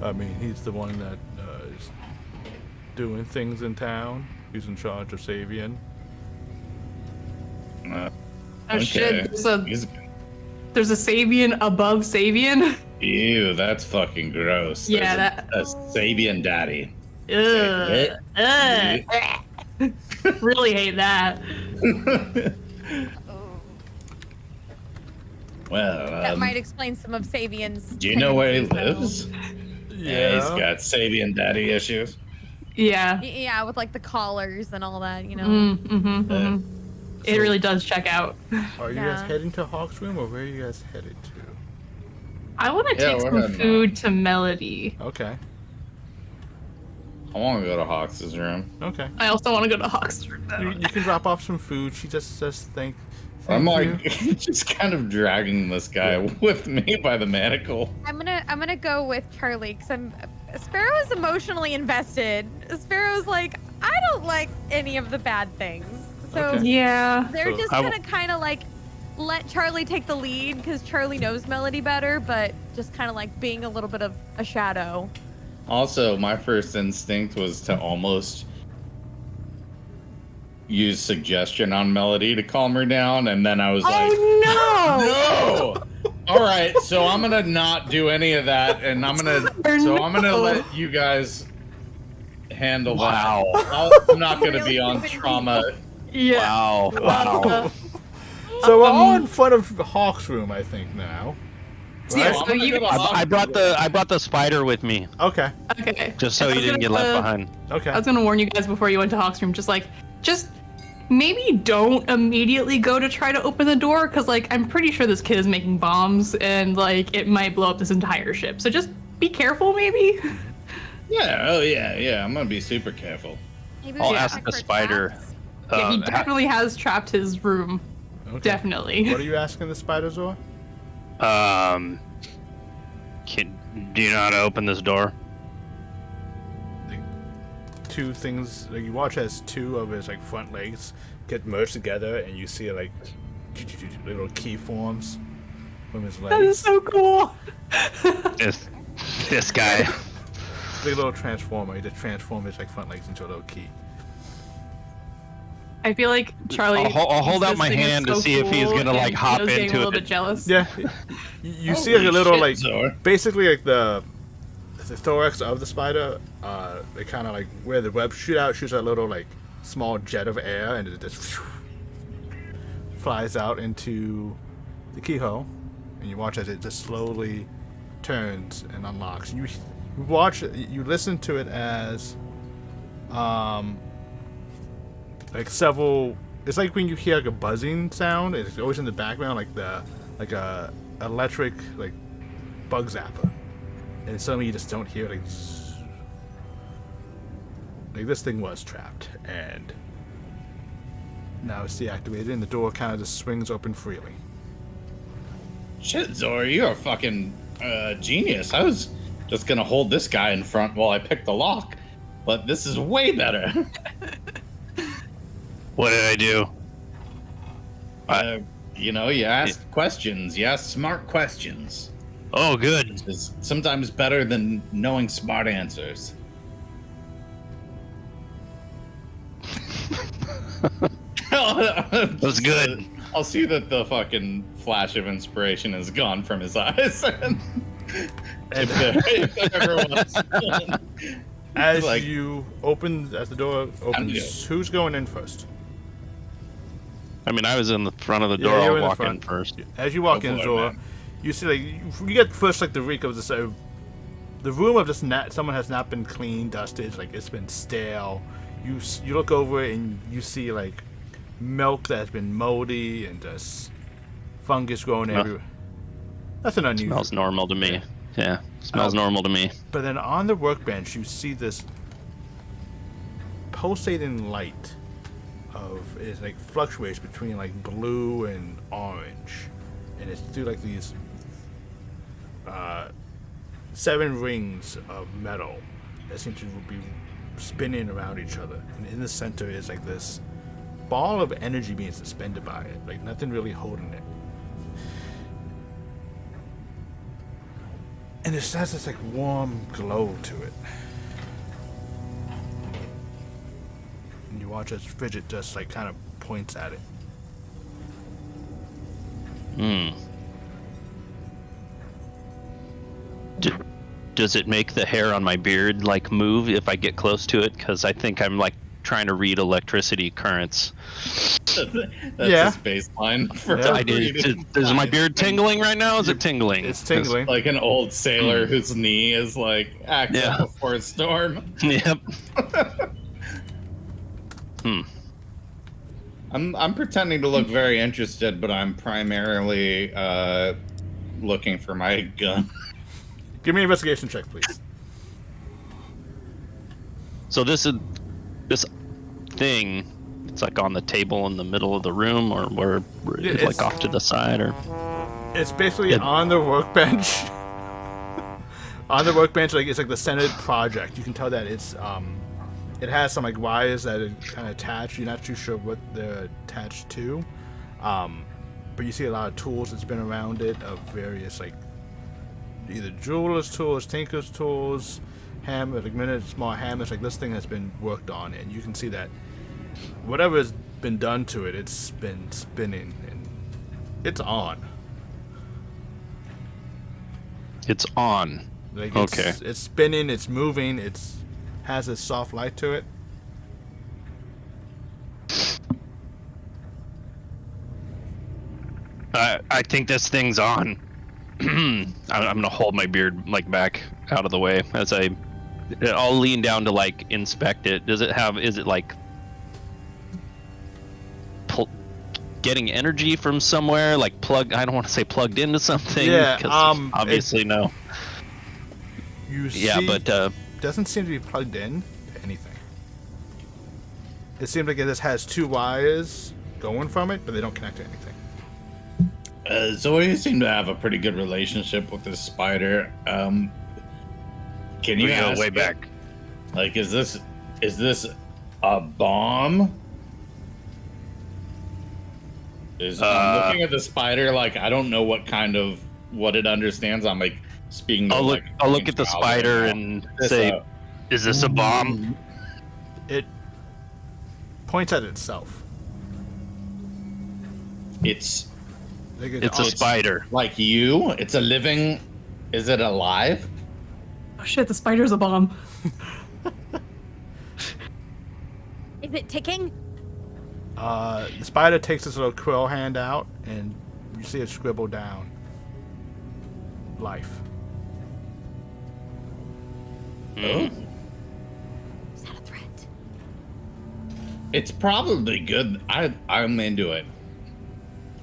I mean, he's the one that is doing things in town. He's in charge of Savian. Oh shit, He's- there's a Sabian above Sabian? Ew, that's fucking gross. Yeah, That's Sabian daddy. Ugh. Really hate that. Well, That might explain some of Sabian's. do you know where he tendencies, though. lives? Yeah, he's got Sabian daddy issues. Yeah. Yeah, with like the collars and all that, you know. It really does check out. Are you guys Yeah. heading to Hawk's room, or where are you guys headed to? I want to Yeah, take we're some heading food to Melody. Okay. I want to go to Hawks's room. Okay. I also want to go to Hawks. You can drop off some food. She just says thank I'm you. like just kind of dragging this guy with me by the manacle. I'm gonna go with Charlie because Sparrow's emotionally invested. Sparrow's like, I don't like any of the bad things. So Okay. Yeah. they're So just I gonna kind of like let Charlie take the lead because Charlie knows Melody better, but just kind of like being a little bit of a shadow. Also, my first instinct was to almost use suggestion on Melody to calm her down, and then I was like, Oh no! All right, so I'm gonna not do any of that, and I'm gonna let you guys handle Wow. that. I'm not going to be on Really trauma. Yeah. Wow. Wow. So we're all in front of Hawk's room, I think now. Yeah, Right? so I'm gonna you go to I brought the spider with me, Okay. okay. just so I you was didn't get gonna- left behind. Okay. I was gonna warn you guys before you went to Hawk's room, just maybe don't immediately go to try to open the door, because like I'm pretty sure this kid is making bombs and like it might blow up this entire ship. So just be careful, maybe. Yeah, oh yeah. I'm going to be super careful. Maybe we I'll should ask check the for spider. traps. Yeah, he ha- definitely has trapped his room. Okay. Definitely. What are you asking the spider, Zor? do you know how to open this door? Two things, like you watch as two of his like front legs get merged together, and you see like little key forms from his That is legs. so cool. This guy. Big little transformer. He just transformed his like front legs into a little key. I feel like Charlie. I'll hold out this my thing is hand to so see if he's cool, gonna, like, and hop Tito's getting into a little it. bit jealous. Yeah. You see like a Holy little shit, like Zor. basically like the thorax of the spider. They kind of like where the web shoots a little like small jet of air, and it just flies out into the keyhole, and you watch as it just slowly turns and unlocks. You listen to it as like several. It's like when you hear like a buzzing sound. It's always in the background, like a electric like bug zapper, and suddenly you just don't hear it, like this thing was trapped, and now it's deactivated, and the door kind of just swings open freely. Shit, Zor, you're a fucking genius. I was just going to hold this guy in front while I pick the lock, but this is way better. What did I do? You ask questions. You ask smart questions. Oh, good. It's sometimes better than knowing smart answers. That was good. I'll see that the fucking flash of inspiration is gone from his eyes. if there ever was. As Like- as the door opens, who's going in first? I mean, I was in the front of the Yeah, door. you're I'll in the walk in front. first. As you walk Go in, for it, Zora, man. you see you get first like the reek of the room of just someone has not been cleaned, dusted, like it's been stale. You look over it and you see like milk that's been moldy and just fungus growing Huh. everywhere. Nothing unusual. Smells normal to me. Yeah, smells normal to me. But then on the workbench, you see this pulsating light it like fluctuates between like blue and orange, and it's through like these 7 rings of metal that seem to be spinning around each other. And in the center is like this ball of energy being suspended by it, like nothing really holding it. And it has this like warm glow to it. And you watch as Fidget just like kind of points at it. Does it make the hair on my beard like move if I get close to it? Because I think I'm like trying to read electricity currents. That's Yeah. his baseline for Yeah. Is my beard tingling right now? Is it tingling? It's tingling. like an old sailor whose knee is like acting Yeah. before a storm. Yep. I'm pretending to look very interested, but I'm primarily looking for my gun. Give me an investigation check, please. So this thing, it's like on the table in the middle of the room, or where Yeah, it's it's- like off to the side, or It's basically Yeah. on the workbench. On the workbench, like it's like the centered project. You can tell that it's it has some like wires that are kind of attached. You're not too sure what they're attached to, but you see a lot of tools that's been around it of various like either jeweler's tools, tinker's tools, hammer, like minute small hammers. Like this thing has been worked on, and you can see that whatever has been done to it, it's been spinning and it's on. it's on. Like Okay. it's spinning, it's moving, it's has a soft light to it. I think this thing's on. I'm gonna hold my beard like back out of the way as I'll lean down to like inspect it. Is it like getting energy from somewhere? Like I don't want to say plugged into something. Yeah, 'cause obviously no. You see, Yeah, but doesn't seem to be plugged in to anything. It seems like it just has two wires going from it, but they don't connect to anything. So you seem to have a pretty good relationship with this spider. Can you we go ask way it, back. Like, is this a bomb? I'm looking at the spider like I don't know what it understands. I'm like speaking. To, I'll look at the spider and say, "Is this a bomb?" It points at itself. It's It's a spider. like you. It's a living. Is it alive? Oh shit, the spider's a bomb. Is it ticking? The spider takes its little quill hand out, and you see it scribble down life. Oh. Is that a threat? It's probably good. I'm into it.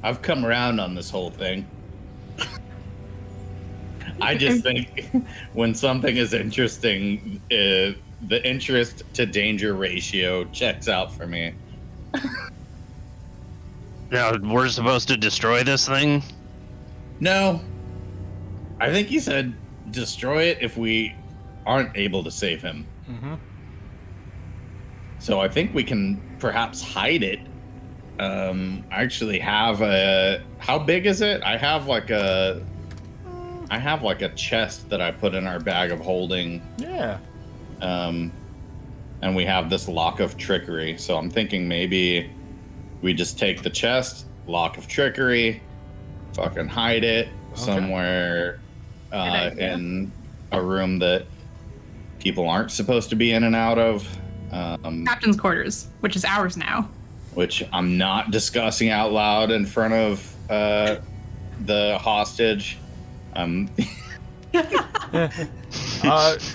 I've come around on this whole thing. I just think when something is interesting, the interest to danger ratio checks out for me. Now we're supposed to destroy this thing. No. I think he said destroy it if we aren't able to save him. Mm-hmm. So I think we can perhaps hide it. I actually have a. How big is it? I have like a chest that I put in our bag of holding. Yeah. And we have this lock of trickery. So I'm thinking maybe we just take the chest, lock of trickery, fucking hide it somewhere in a room that people aren't supposed to be in and out of. Captain's quarters, which is ours now. Which I'm not discussing out loud in front of the hostage.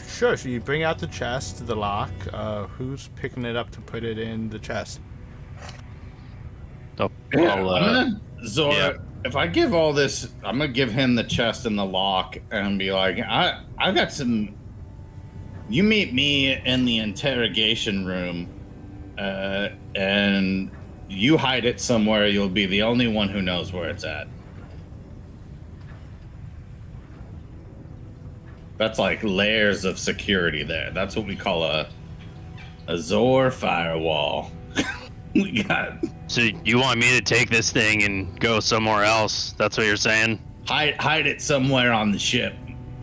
Sure. So you bring out the chest, the lock. Who's picking it up to put it in the chest? Oh, Zora, yeah. if I give all this, I'm gonna give him the chest and the lock and be like, I got some. You meet me in the interrogation room, and you hide it somewhere. You'll be the only one who knows where it's at. That's like layers of security there. That's what we call a Zor firewall. We got. So you want me to take this thing and go somewhere else? That's what you're saying? Hide it somewhere on the ship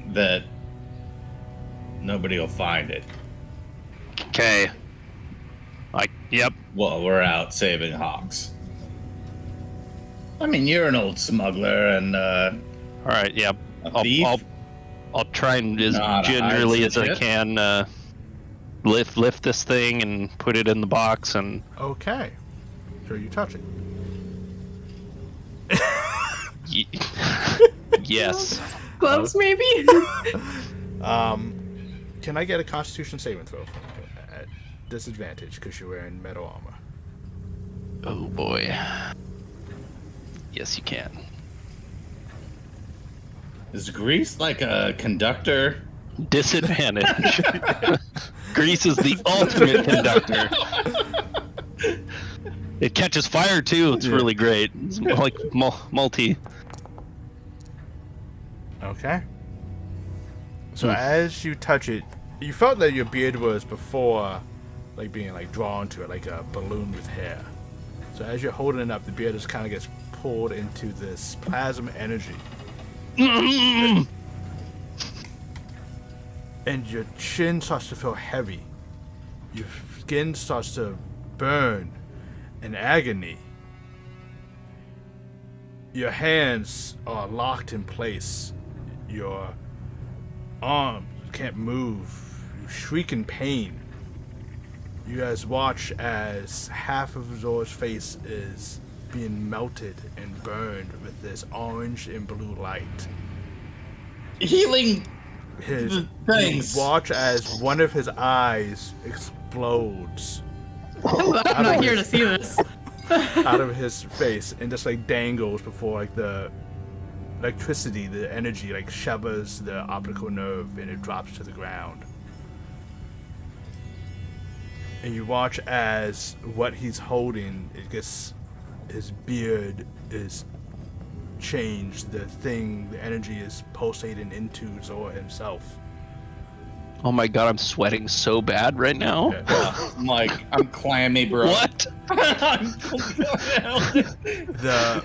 that nobody will find it. Okay. Yep. Well, we're out saving hawks. I mean, you're an old smuggler and All right. Yep. a thief. I'll try and as Not a gingerly hide as I shit. can lift this thing and put it in the box and. Okay. So you touch it. Yes. Gloves, maybe? Can I get a Constitution saving throw at disadvantage because you're wearing metal armor? Oh boy. Yes, you can. Is Grease like a conductor? Disadvantage. Grease is the ultimate conductor. It catches fire too. It's really great. It's like multi. Okay. So as you touch it, you felt that your beard was before, like being like drawn to it, like a balloon with hair. So as you're holding it up, the beard just kind of gets pulled into this plasma energy, and your chin starts to feel heavy. Your skin starts to burn in agony. Your hands are locked in place. Your arms can't move. You shriek in pain. You guys watch as half of Zor's face is being melted and burned with this orange and blue light. Healing You things. watch as one of his eyes explodes I'm glad I'm not here to see this. out of his face and just like dangles before like the electricity, the energy like severs the optical nerve and it drops to the ground. And you watch as what he's holding, it gets, his beard is changed. The energy is pulsating into Zor himself. Oh my god, I'm sweating so bad right now. Yeah. I'm clammy, bro. What? The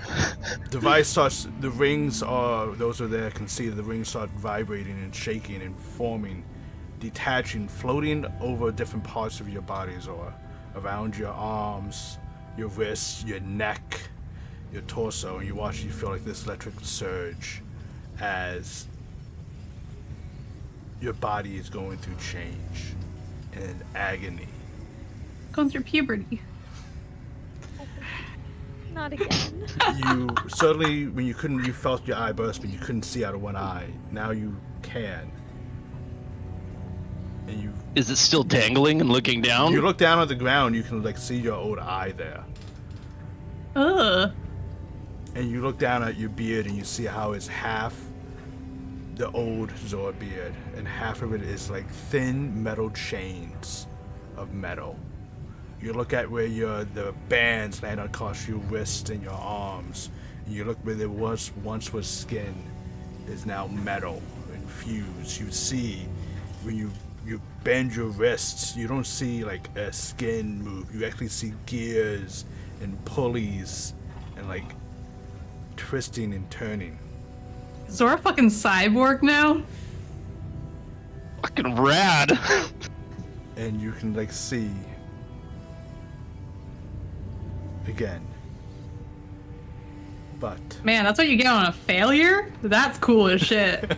device starts, the rings are, those are there can see the rings start vibrating and shaking and forming, detaching, floating over different parts of your bodies or around your arms, your wrists, your neck, your torso, and you feel like this electric surge as your body is going through change and agony. Going through puberty. Not again. You suddenly, when you felt your eye burst, but you couldn't see out of one eye. Now you can. And you Is it still dangling and looking down? you look down on the ground, you can like see your old eye there. Ugh. And you look down at your beard and you see how it's half the old Zor beard and half of it is like thin metal chains of metal. You look at where the bands land across your wrists and your arms. And you look where there once was skin is now metal and fused. You see when you bend your wrists, you don't see like a skin move. You actually see gears and pulleys and like twisting and turning. Is Zora fucking cyborg now? Fucking rad. And you can like see again. But Man, that's what you get on a failure? That's cool as shit.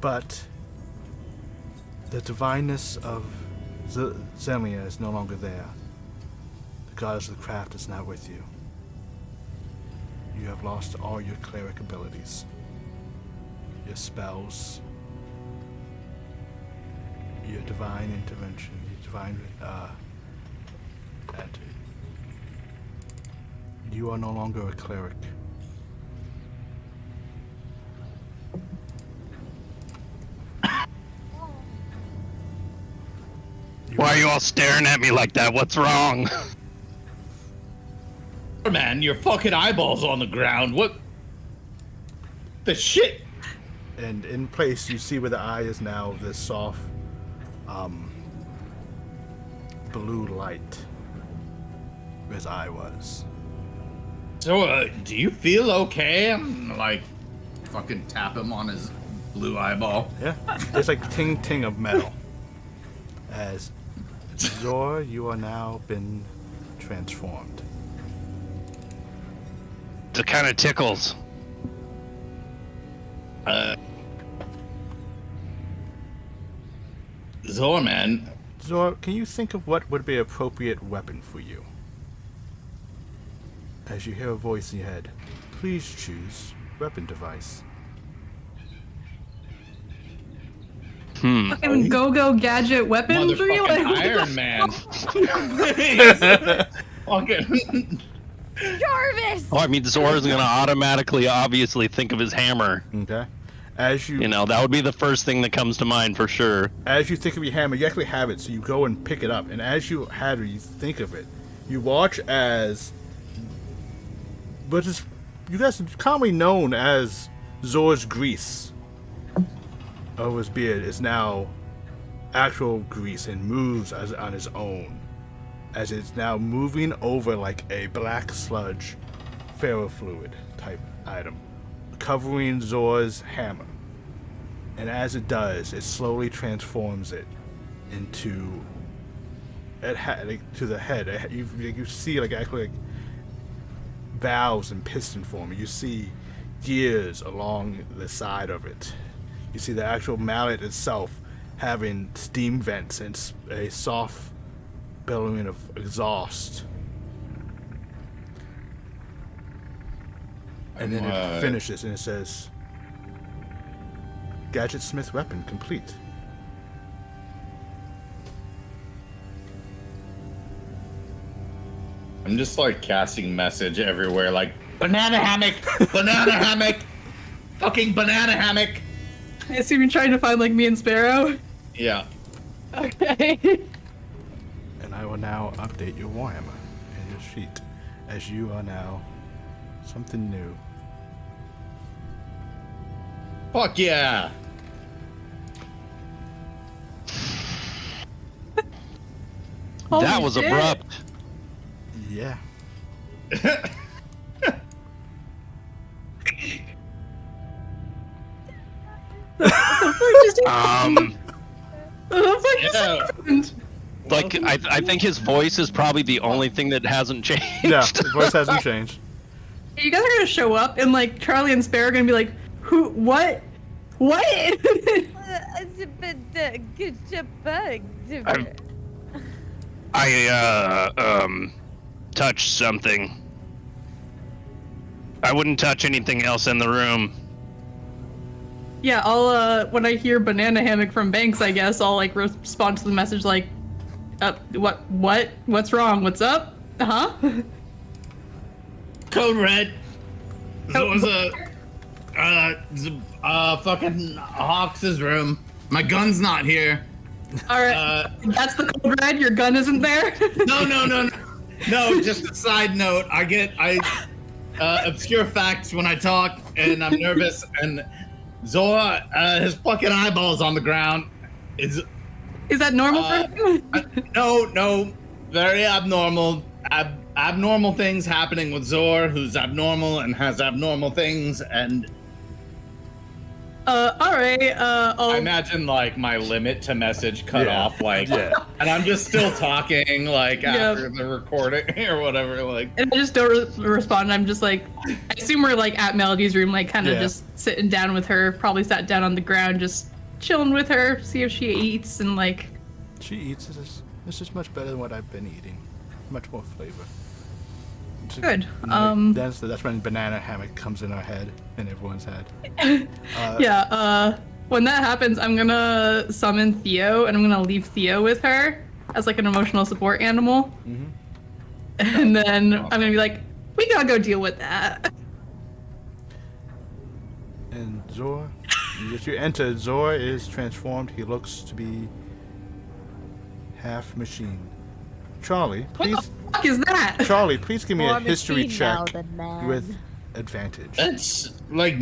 but the divineness of Zemlia is no longer there. The goddess of the craft is not with you. You have lost all your cleric abilities, your spells, your divine intervention, your divine and you are no longer a cleric. Why are you all staring at me like that? What's wrong? Man, your fucking eyeballs on the ground. What the shit? And in place, you see where the eye is now this soft, blue light. Where his eye was. So, do you feel okay? I'm like, fucking tap him on his blue eyeball. Yeah, there's like ting ting of metal. As Zor, you are now been transformed. It kind of tickles. Zor, man. Zor, can you think of what would be an appropriate weapon for you? As you hear a voice in your head, please choose weapon device. Fucking go-go gadget weaponry? Motherfucking Like, Iron Man. Fucking. Jarvis! Oh, I mean, Zora's gonna automatically, obviously, think of his hammer. Okay. As You know, that would be the first thing that comes to mind for sure. as you think of your hammer, you actually have it, so you go and pick it up. And as you have it, you think of it. You watch as, but it's, you guys are commonly known as Zor's grease of his beard is now actual grease and moves as on his own, as it's now moving over like a black sludge, ferrofluid type item, covering Zor's hammer. And as it does, it slowly transforms it into to the head. You see like actually like valves and piston form. You see gears along the side of it You see the actual mallet itself having steam vents and a soft billowing of exhaust. And then it finishes and it says, Gadget Smith weapon complete. I'm just like casting message everywhere, like banana hammock, banana hammock, fucking banana hammock. I assume you're trying to find like me and Sparrow. Yeah. Okay. And I will now update your Warhammer and your sheet, as you are now something new. Fuck yeah. Holy That was shit. abrupt. Yeah. Um, Yeah. like I think his voice is probably the only thing that hasn't changed. Yeah, the voice hasn't changed. You guys are gonna show up and like Charlie and Sparrow are gonna be like, who? What? What? I touched something. I wouldn't touch anything else in the room. Yeah, I'll when I hear banana hammock from Banks, I guess I'll like respond to the message like, what's wrong? What's up? Huh? Code red. So it was fucking Hawks' room. My gun's not here. All right, that's the code red. Your gun isn't there. No, just a side note. I obscure facts when I talk, and I'm nervous. And Zora, his fucking eyeballs on the ground. Is that normal for him? No, very abnormal. Abnormal things happening with Zor, who's abnormal and has abnormal things, and All right. I I'll imagine like my limit to message cut Yeah. off, like, Yeah. and I'm just still talking, like after the recording or whatever, like. and I just don't respond. I'm just like, I assume we're like at Melody's room, like kind of Yeah. just sitting down with her. Probably sat down on the ground, just chilling with her, see if she eats, and like. She eats this is much better than what I've been eating. Much more flavor. Good. That's when banana hammock comes in our head, in everyone's head. Yeah, when that happens, I'm gonna summon Theo, and I'm gonna leave Theo with her as like an emotional support animal. Mhm. And then I'm gonna be like, we gotta go deal with that. And Zor, as you enter, Zor is transformed. He looks to be half machine. Charlie, What please, the fuck is that? Charlie, please give me More a history machine now check than man. with advantage. It's like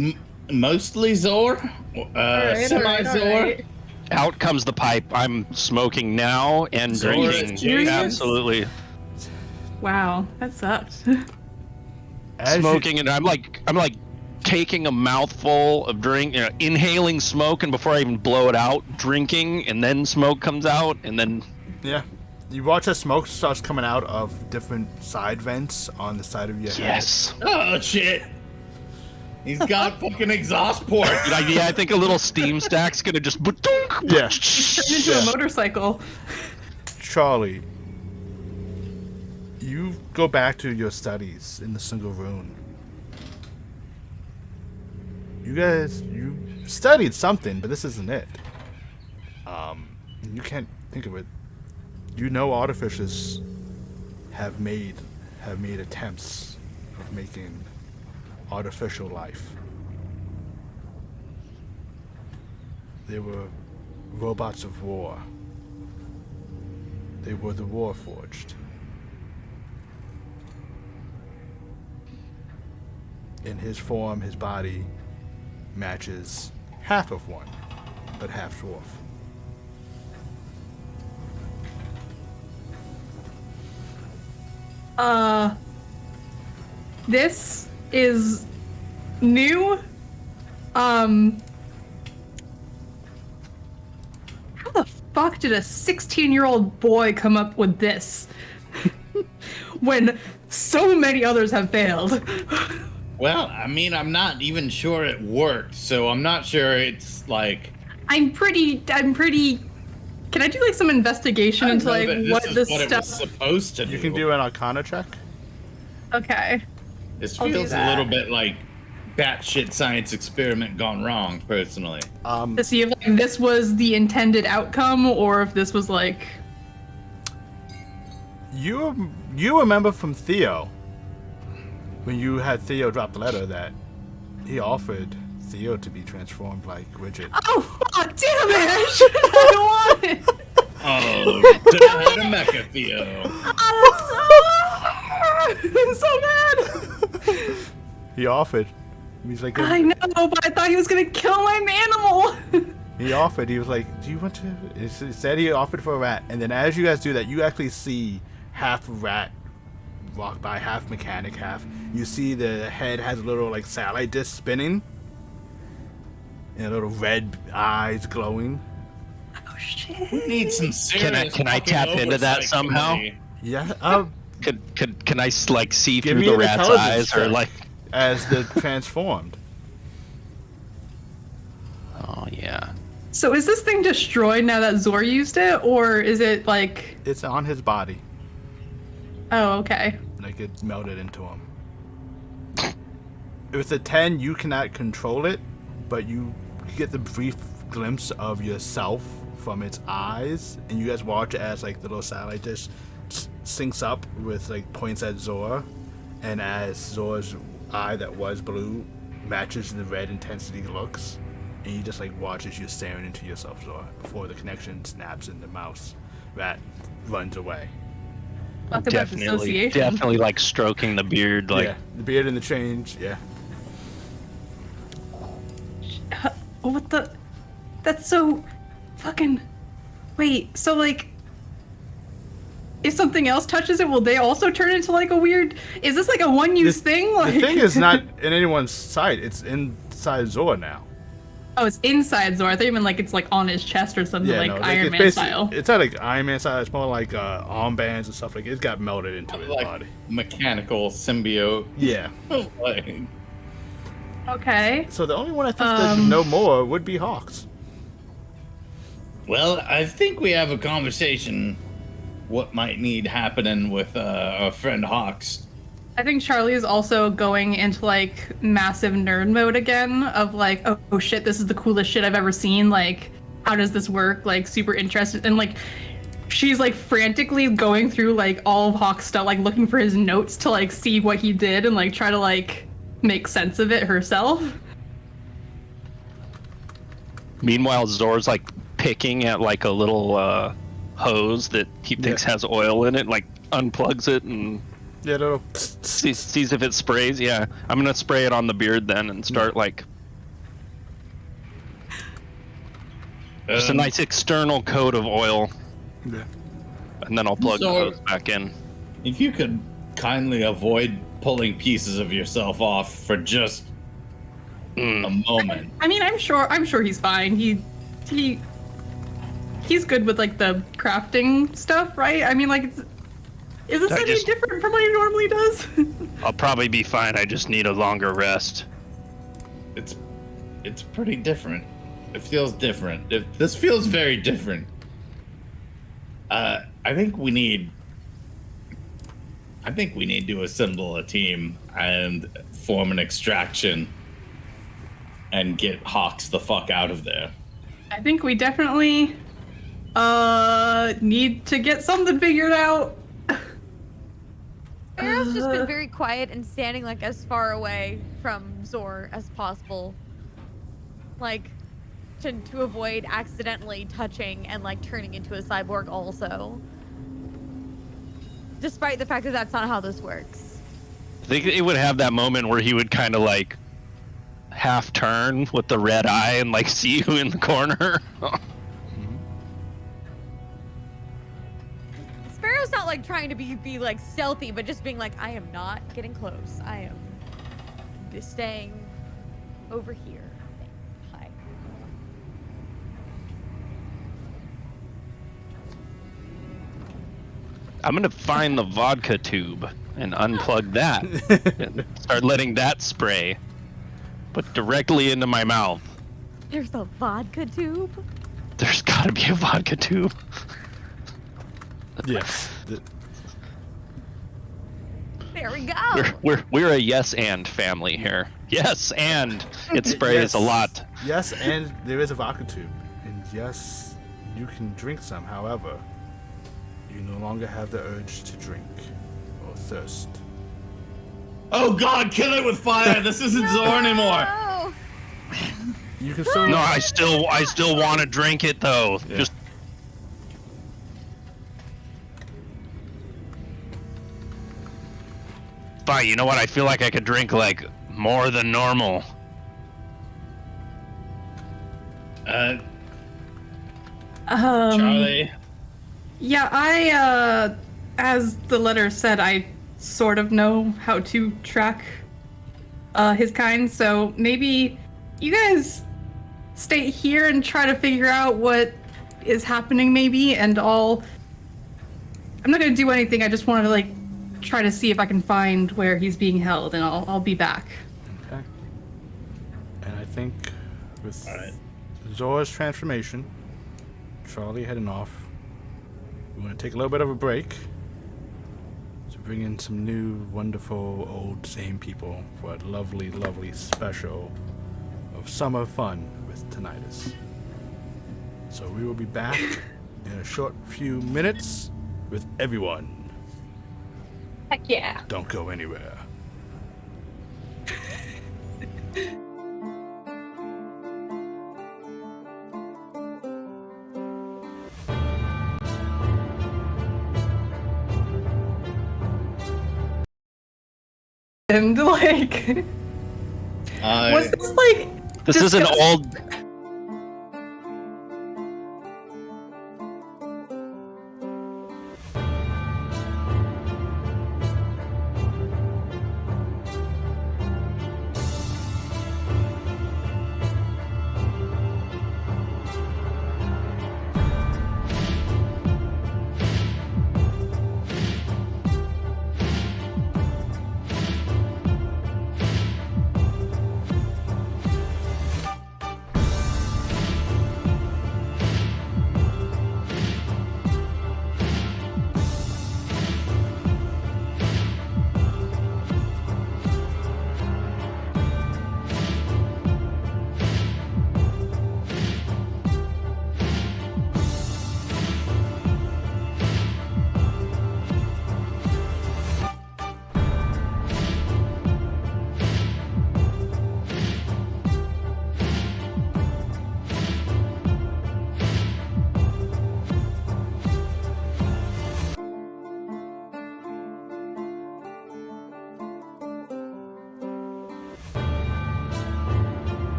mostly Zor, Alright, semi-Zor. alright. Out comes the pipe. I'm smoking now and Zor drinking. is Jesus. Absolutely. Wow, that sucked. As you- Smoking, and I'm like taking a mouthful of drink, inhaling smoke, and before I even blow it out, drinking, and then smoke comes out, and then Yeah. You watch as smoke starts coming out of different side vents on the side of your head. yes. Oh shit! He's got fucking exhaust ports. Yeah, I think a little steam stack's gonna just. Yeah. Turned into a motorcycle. Charlie, you go back to your studies in the single rune. You studied something, but this isn't it. You can't think of it. You know artificers have made attempts of making artificial life. They were robots of war. They were the Warforged. In his form, his body matches half of one, but half dwarf. This is new. How the fuck did a 16-year-old boy come up with this? When so many others have failed. Well, I mean, I'm not even sure it worked, so I'm not sure it's like. I'm pretty. Can I do like some investigation I into know like that what this this is what it was stuff? supposed to do. You can do an Arcana check. Okay. This I'll do feels a that. little bit like batshit science experiment gone wrong, personally. To see if like, this was the intended outcome or if this was like. You remember from Theo, when you had Theo drop the letter, that he offered Theo to be transformed like Rigid. Oh fuck! Damn it! I should have won. Oh, could have had a mecha, Theo. I'm so mad. He offered. He's like, I know, but I thought he was gonna kill my animal. he offered. He was like, "Do you want to?" He said he offered for a rat, and then as you guys do that, you actually see half rat walk by, half mechanic, half. You see the head has a little like satellite disc spinning, and a little red eyes glowing. Oh shit! We need some serious. Can I fucking tap into that oversight somehow? committee. Yeah. Can I like see Give through me the an rat's intelligence eyes or check. like? As the transformed. Oh yeah. So is this thing destroyed now that Zor used it, or is it like? It's on his body. Oh, okay. Like it melted into him. With a 10, you cannot control it, but you get the brief glimpse of yourself from its eyes, and you guys watch it as like the little satellite dish syncs up with like points at Zor, and as Zor's eye that was blue matches the red intensity looks, and you just like watch as you're staring into yourself, Zor, before the connection snaps and the mouse rat runs away. Talk about dissociation. Definitely like stroking the beard, like Yeah, the beard and the change, yeah. What the? That's so fucking. Wait, so like. If something else touches it, will they also turn into like a weird? Is this like a one-use thing? Like... The thing is not in anyone's sight. It's inside Zor now. Oh, it's inside Zor. I thought you meant like it's like on his chest or something, like no, Iron it's Man style. It's not like Iron Man style. It's more like armbands and stuff like. It got melted into his Like body. mechanical symbiote. Yeah. Like, Okay. So the only one I think that should know more would be Hawks. well, I think we have a conversation. What might need happening with our friend Hawks? I think Charlie is also going into like massive nerd mode again of like, oh shit, this is the coolest shit I've ever seen. Like, how does this work? Like, super interested. And like, she's like frantically going through like all of Hawk's stuff, like looking for his notes to like see what he did and like try to like make sense of it herself. Meanwhile, Zor's like picking at like a little hose that he thinks has oil in it, like unplugs it and Yeah, little. sees if it sprays. Yeah, I'm gonna spray it on the beard then and start like just a nice external coat of oil, Yeah. and then I'll plug the So- hose back in. If you could kindly avoid pulling pieces of yourself off for just a moment. I mean, I'm sure he's fine. He's good with like the crafting stuff, right? I mean, like, is this I any just- different from what he normally does? I'll probably be fine. I just need a longer rest. It's pretty different. It feels different. This feels very different. I think we need to assemble a team and form an extraction and get Hawks the fuck out of there. I think we definitely need to get something figured out. Sparrow's just been very quiet and standing like as far away from Zor as possible. Like to avoid accidentally touching and like turning into a cyborg also. Despite the fact that that's not how this works. I think it would have that moment where he would kind of like half turn with the red eye and like see you in the corner. Sparrow's not like trying to be like stealthy, but just being like, I am not getting close. I am just staying over here. Hi. I'm gonna find the vodka tube. and unplug that and start letting that spray, but directly into my mouth. There's a vodka tube. There's got to be a vodka tube. Yes. There we go. We're a yes and family here. Yes, and it sprays a lot. Yes, and there is a vodka tube. And yes, you can drink some. However, you no longer have the urge to drink or thirst. Oh God, kill it with fire! This isn't Zor anymore. No. You can still. No, I still want to drink it though. Yeah. Just fine. You know what? I feel like I could drink like more than normal. Charlie. Yeah, I, as the letter said, I sort of know how to track his kind, so maybe you guys stay here and try to figure out what is happening, maybe, and I'm not gonna do anything, I just want to, like, try to see if I can find where he's being held, and I'll be back. Okay. And I think with Alright. Zora's transformation, Charlie heading off, we're going to take a little bit of a break to bring in some new, wonderful, old, same people for a lovely, lovely special of summer fun with tinnitus. So we will be back in a short few minutes with everyone. Heck yeah. Don't go anywhere. And, like, was this, like... This is an discussed- old